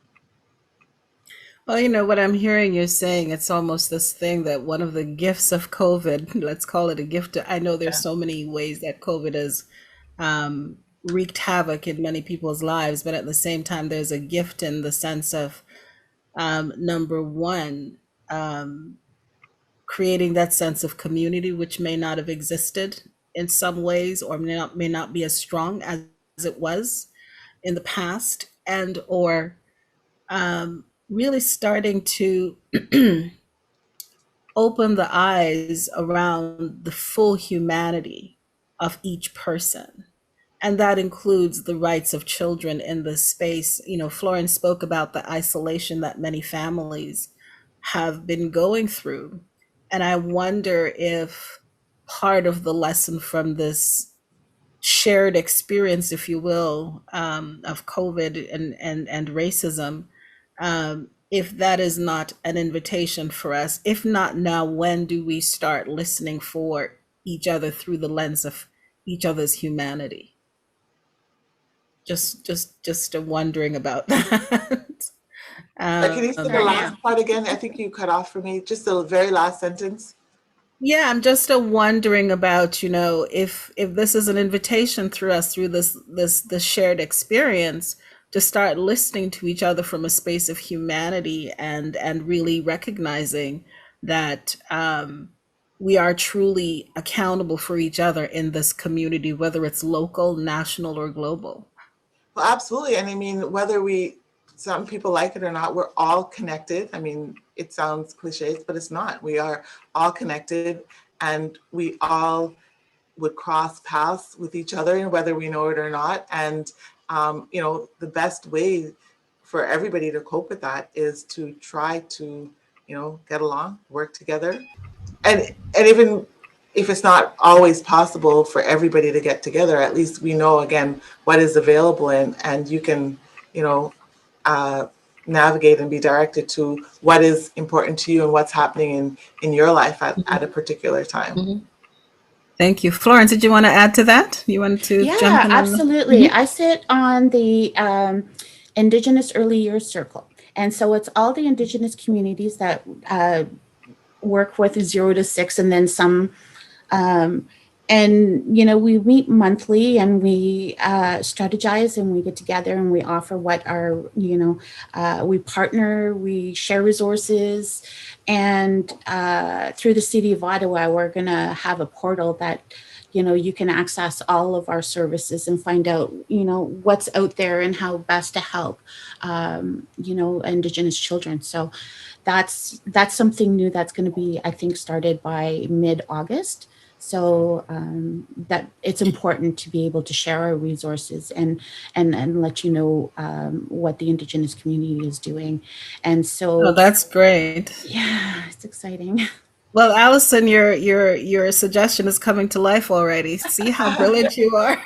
Well, what I'm hearing you saying, it's almost this thing that one of the gifts of COVID, let's call it a gift. I know there's so many ways that COVID has wreaked havoc in many people's lives, but at the same time, there's a gift in the sense of, number one, creating that sense of community, which may not have existed in some ways, or may not be as strong as it was in the past, and or really starting to open the eyes around the full humanity of each person. And that includes the rights of children in this space. Florence spoke about the isolation that many families have been going through. And I wonder if part of the lesson from this shared experience, if you will, of COVID and racism, if that is not an invitation for us. If not now, when do we start listening for each other through the lens of each other's humanity? just wondering about that. Can you say the Certainly. last part again? I think you cut off for me. Just the very last sentence. Yeah, I'm just wondering about, if this is an invitation through us, through this shared experience, to start listening to each other from a space of humanity, and really recognizing that we are truly accountable for each other in this community, whether it's local, national, or global. Well, absolutely. And I mean, whether some people like it or not, we're all connected. I mean, it sounds cliches, but it's not. We are all connected, and we all would cross paths with each other, and whether we know it or not. And, the best way for everybody to cope with that is to try to, get along, work together. And even if it's not always possible for everybody to get together, at least we know again what is available, and you can, you know, uh, navigate and be directed to what is important to you and what's happening in your life at a particular time. Mhm. Thank you. Florence, did you want to add to that? You wanted to jump Yeah, in on the. absolutely. Mhm. I sit on the Indigenous Early Years Circle. And so it's all the Indigenous communities that work with 0 to 6, and then some. Um, and, we meet monthly, and we strategize, and we get together, and we offer what our, we partner, we share resources. And through the city of Ottawa, we're going to have a portal that, you can access all of our services and find out, what's out there and how best to help, Indigenous children. So that's something new that's going to be, I think, started by mid-August. So that it's important to be able to share our resources, and let what the Indigenous community is doing. And Oh, so, that's great. yeah, it's exciting. Well, Allison, your suggestion is coming to life already. See how brilliant you are.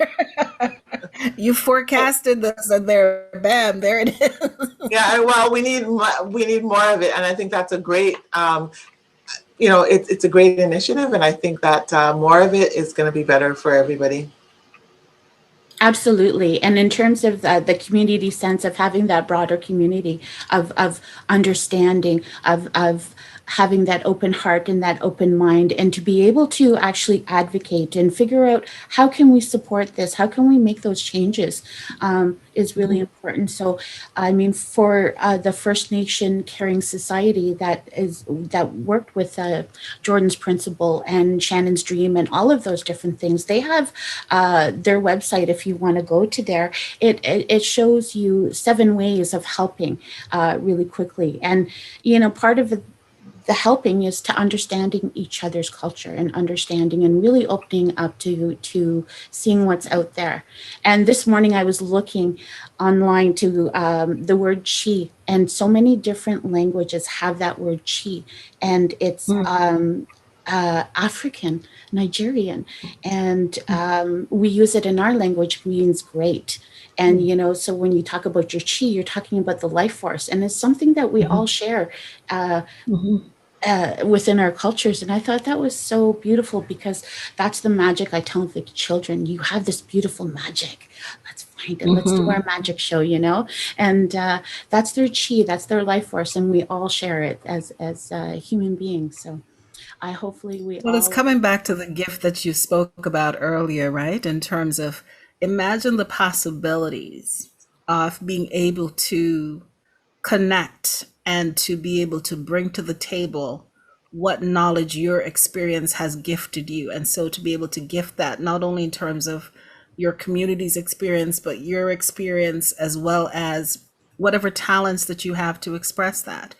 You forecasted this, and there, bam, there it is. Yeah, well, we need more of it, and I think that's a great, it's a great initiative, and I think that more of it is going to be better for everybody. Absolutely. And in terms of the community sense of having that broader community of understanding, of having that open heart and that open mind, and to be able to actually advocate and figure out how can we support this, how can we make those changes, is really important. So, I mean, for the First Nation Caring Society that worked with Jordan's Principle and Shannon's Dream and all of those different things, they have their website. If you want to go to there, it shows you 7 ways of helping really quickly. And part of the helping is to understanding each other's culture, and understanding and really opening up to seeing what's out there. And this morning I was looking online to the word chi, and so many different languages have that word chi, and it's African, Nigerian, and we use it in our language, means great. And so when you talk about your chi, you're talking about the life force, and it's something that we all share within our cultures. And I thought that was so beautiful, because that's the magic I tell the children. You have this beautiful magic. Let's find it. Let's do our magic show, And that's their chi, that's their life force, and we all share it as human beings. So hopefully we Well, it's all. coming back to the gift that you spoke about earlier, right? In terms of, imagine the possibilities of being able to connect, and to be able to bring to the table what knowledge your experience has gifted you. And so to be able to gift that, not only in terms of your community's experience, but your experience, as well as whatever talents that you have to express that.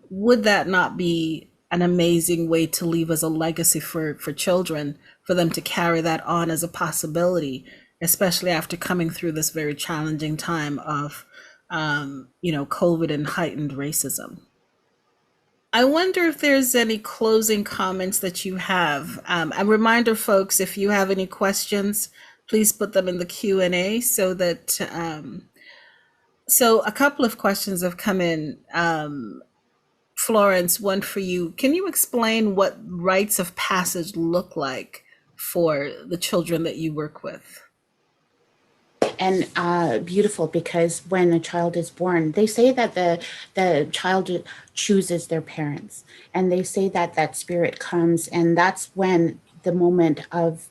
Would that not be an amazing way to leave as a legacy for children, for them to carry that on as a possibility, especially after coming through this very challenging time of COVID and heightened racism? I wonder if there's any closing comments that you have. A reminder, folks, if you have any questions, please put them in the Q&A, so that so a couple of questions have come in. Florence, one for you. Can you explain what rites of passage look like for the children that you work with? and beautiful, because when a child is born, they say that the child chooses their parents, and they say that that spirit comes, and that's when the moment of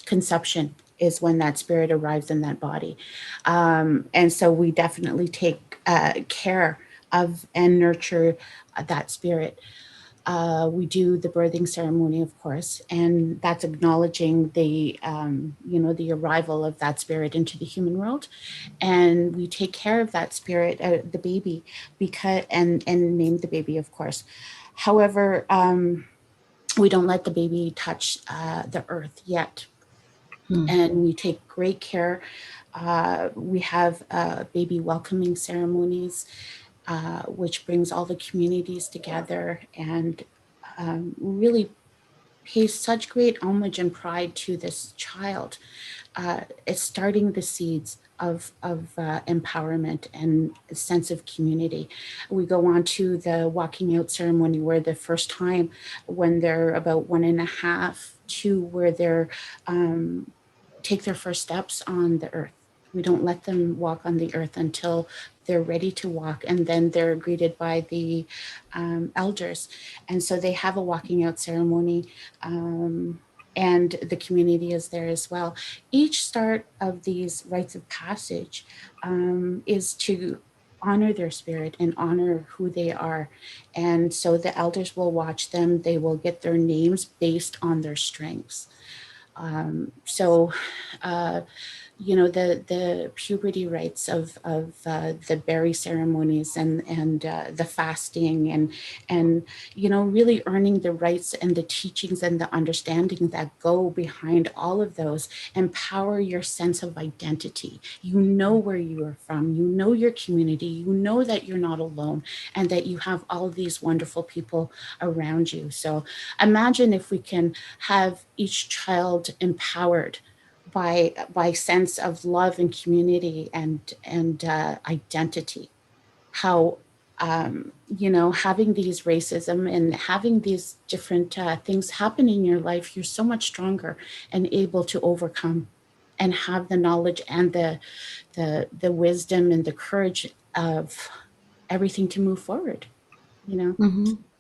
conception is when that spirit arrives in that body. And so we definitely take care of and nurture that spirit. We do the birthing ceremony, of course, and that's acknowledging the, the arrival of that spirit into the human world. And we take care of that spirit, the baby, and name the baby, of course. However, we don't let the baby touch the earth yet. And we take great care. We have baby welcoming ceremonies, which brings all the communities together and really pays such great homage and pride to this child. It's starting the seeds of empowerment and a sense of community. We go on to the walking out ceremony, where the first time, when they're about 1.5, 2, where they're take their first steps on the earth. We don't let them walk on the earth until they're ready to walk, and then they're greeted by the elders. And so they have a walking out ceremony, and the community is there as well. Each start of these rites of passage is to honor their spirit and honor who they are. And so the elders will watch them. They will get their names based on their strengths. The puberty rites of the berry ceremonies and the fasting and really earning the rights and the teachings and the understanding that go behind all of those empower your sense of identity. You know where you are from, you know your community, you know that you're not alone, and that you have all these wonderful people around you. So imagine if we can have each child empowered by sense of love and community and identity. How having these racism and having these different things happen in your life, you're so much stronger and able to overcome, and have the knowledge and the wisdom and the courage of everything to move forward.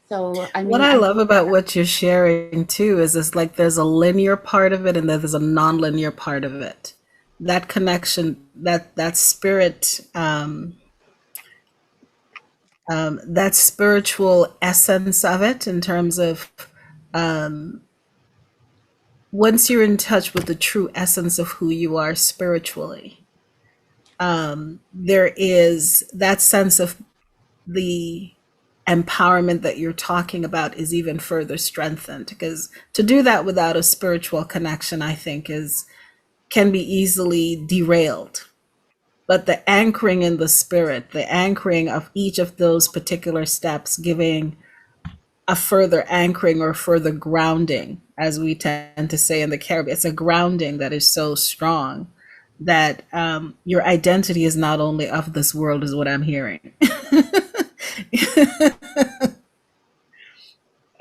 So I mean, what I love about what you're sharing too is it's like there's a linear part of it and then there's a non-linear part of it. That connection, that spirit, that spiritual essence of it, in terms of once you're in touch with the true essence of who you are spiritually, there is that sense of the empowerment that you're talking about is even further strengthened, because to do that without a spiritual connection, I think, can be easily derailed. But the anchoring in the spirit, the anchoring of each of those particular steps, giving a further anchoring or further grounding, as we tend to say in the Caribbean, it's a grounding that is so strong that your identity is not only of this world, is what I'm hearing.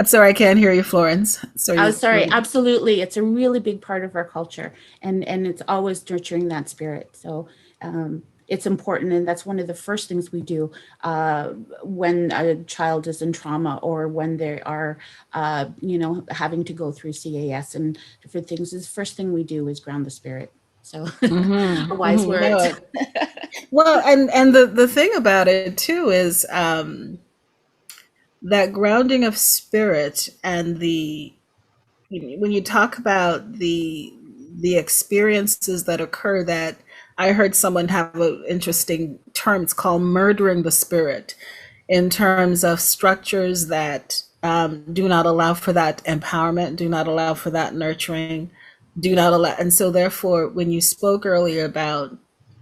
I'm sorry, I can't hear you, Florence. Sorry. Absolutely. It's a really big part of our culture, and it's always nurturing that spirit. So it's important. And that's one of the first things we do when a child is in trauma, or when they are, having to go through CAS and different things. The first thing we do is ground the spirit. So wise words. Well, and the thing about it too is that grounding of spirit, and when you talk about the experiences that occur, that I heard someone have an interesting term, it's called murdering the spirit, in terms of structures that do not allow for that empowerment, do not allow for that nurturing, do not allow. And so therefore, when you spoke earlier about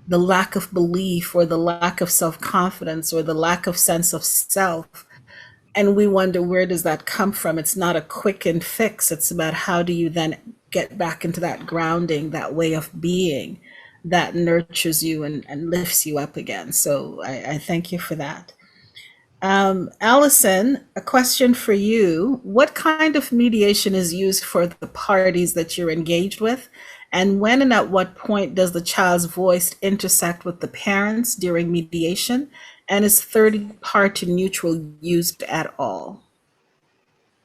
the lack of belief, or the lack of self-confidence, or the lack of sense of self, and we wonder, where does that come from? It's not a quick and fix. It's about how do you then get back into that grounding, that way of being that nurtures you and lifts you up again. So I thank you for that. Allison, a question for you. What kind of mediation is used for the parties that you're engaged with? And when and at what point does the child's voice intersect with the parents during mediation? And is third party neutral used at all?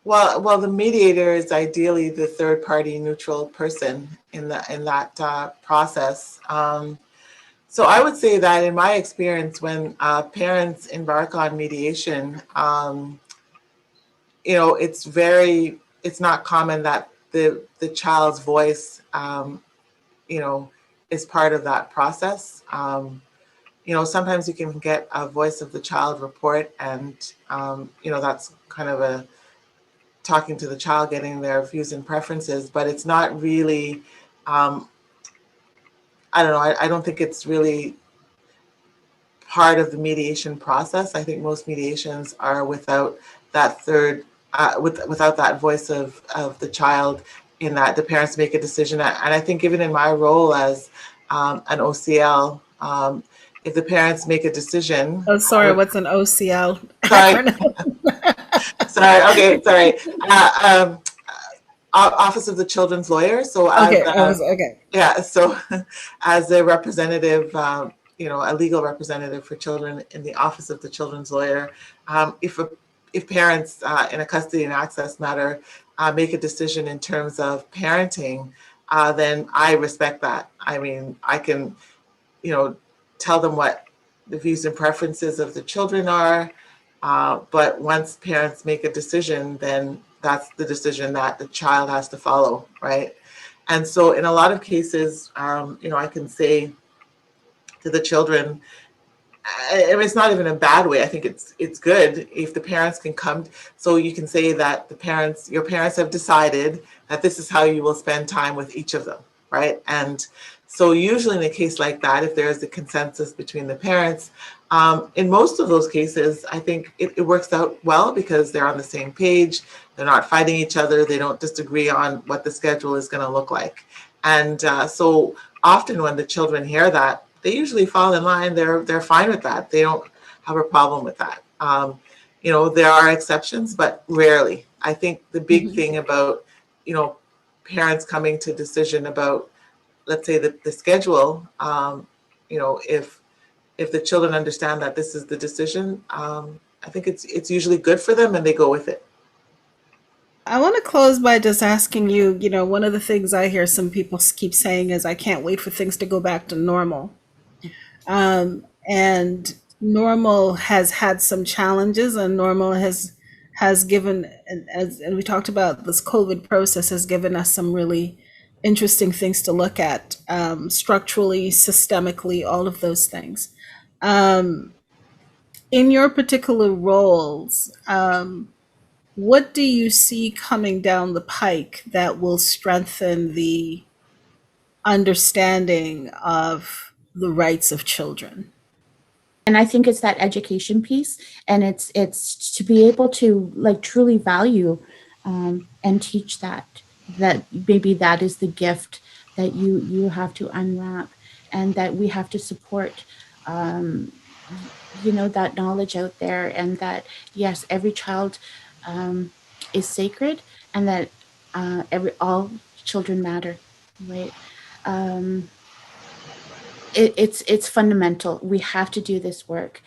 Well, the mediator is ideally the third party neutral person in that process. So I would say that in my experience, when parents embark on mediation, it's not common that the child's voice, is part of that process. Sometimes you can get a voice of the child report, and that's kind of a talking to the child, getting their views and preferences, but it's not really, I don't know, I don't think it's really part of the mediation process. I think most mediations are without that without that voice of the child, in that the parents make a decision. And I think even in my role as an OCL, if the parents make a decision. Oh, sorry, what's an OCL? Sorry. Sorry. Office of the Children's Lawyer. So okay. Yeah. So as a representative, a legal representative for children in the Office of the Children's Lawyer, if parents in a custody and access matter make a decision in terms of parenting, then I respect that. I mean, I can, tell them what the views and preferences of the children are. But once parents make a decision, then that's the decision that the child has to follow, right? And so in a lot of cases, I can say to the children, I mean, it's not even a bad way. I think it's good if the parents can come. So you can say that your parents have decided that this is how you will spend time with each of them, right? And so usually in a case like that, if there is a consensus between the parents, in most of those cases, I think it works out well because they're on the same page. They're not fighting each other. They don't disagree on what the schedule is going to look like. And so often when the children hear that, they usually fall in line. They're fine with that. They don't have a problem with that. There are exceptions, but rarely. I think the big thing about, parents coming to decision about, let's say, the schedule, if the children understand that this is the decision, I think it's usually good for them and they go with it. I want to close by just asking you, one of the things I hear some people keep saying is, I can't wait for things to go back to normal. And normal has had some challenges, and normal has given, and we talked about this COVID process, has given us some really interesting things to look at, structurally, systemically, all of those things. In your particular roles, what do you see coming down the pike that will strengthen the understanding of the rights of children? And I think it's that education piece, and it's to be able to truly value and teach that maybe that is the gift that you have to unwrap, and that we have to support that knowledge out there, and that yes, every child is sacred, and that all children matter, right? It's fundamental. We have to do this work.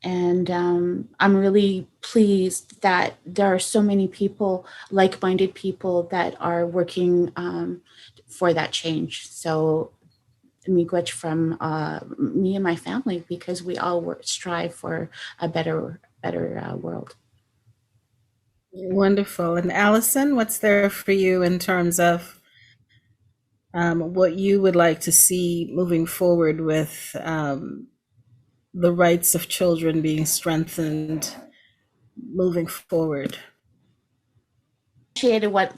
And I'm really pleased that there are so many people, like-minded people, that are working for that change. So miigwech from me and my family, because we all strive for a better world. Wonderful. And Allison, what's there for you in terms of what you would like to see moving forward with the rights of children being strengthened moving forward? Appreciated what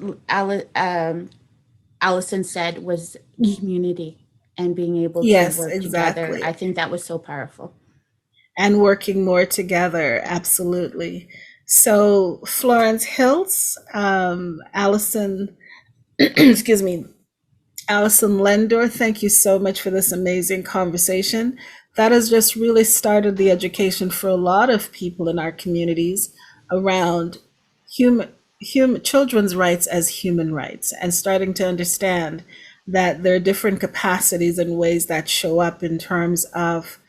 Allison said was community and being able to work together. I think that was so powerful. And working more together, absolutely. So Florence, Hiltz, Allison, excuse me, Allison, Lendor, thank you so much for this amazing conversation. That has just really started the education for a lot of people in our communities around children's rights as human rights, and starting to understand that there are different capacities and ways that show up in terms of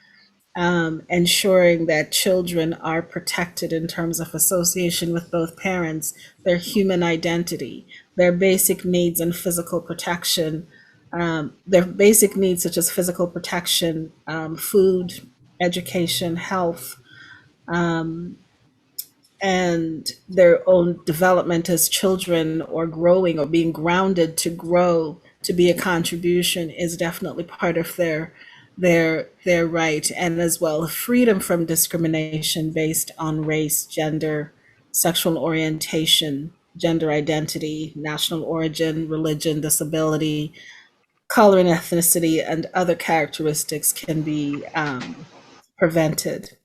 ensuring that children are protected in terms of association with both parents, their human identity, their basic needs and physical protection, their basic needs such as physical protection, food, education, health, and their own development as children or growing or being grounded to grow to be a contribution is definitely part of their right, and as well freedom from discrimination based on race, gender, sexual orientation, gender identity, national origin, religion, disability, color and ethnicity, and other characteristics can be prevented.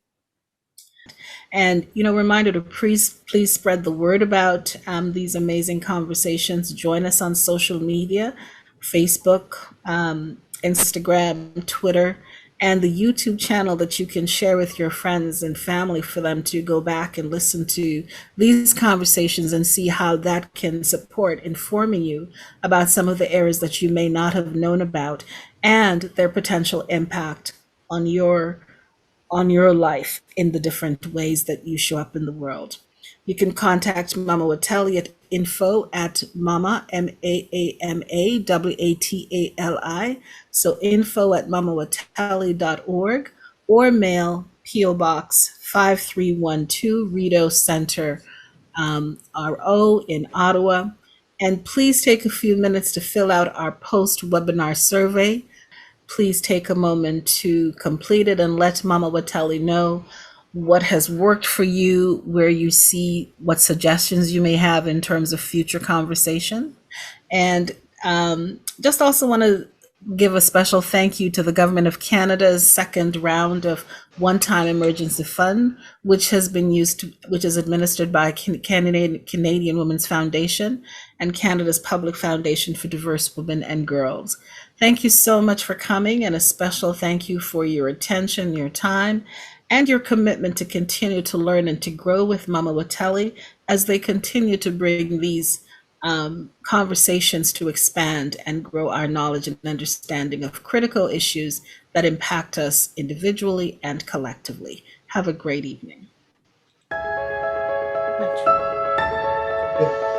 And, reminder to please spread the word about these amazing conversations. Join us on social media, Facebook, Instagram, Twitter, and the YouTube channel that you can share with your friends and family for them to go back and listen to these conversations and see how that can support informing you about some of the areas that you may not have known about and their potential impact on your life in the different ways that you show up in the world. You can contact Mama Watali at info@mama, MAAMAWATALI, so info@mamawatali.org, or mail P.O. Box 5312, Rideau Center, RO in Ottawa. And please take a few minutes to fill out our post-webinar survey. Please take a moment to complete it and let Mama Watali know what has worked for you, where you see what suggestions you may have in terms of future conversation. And just also want to give a special thank you to the Government of Canada's second round of one-time emergency fund, which is administered by Canadian Women's Foundation and Canada's Public Foundation for Diverse Women and Girls. Thank you so much for coming, and a special thank you for your attention, your time, and your commitment to continue to learn and to grow with Mama Watali as they continue to bring these conversations to expand and grow our knowledge and understanding of critical issues that impact us individually and collectively. Have a great evening. Yeah.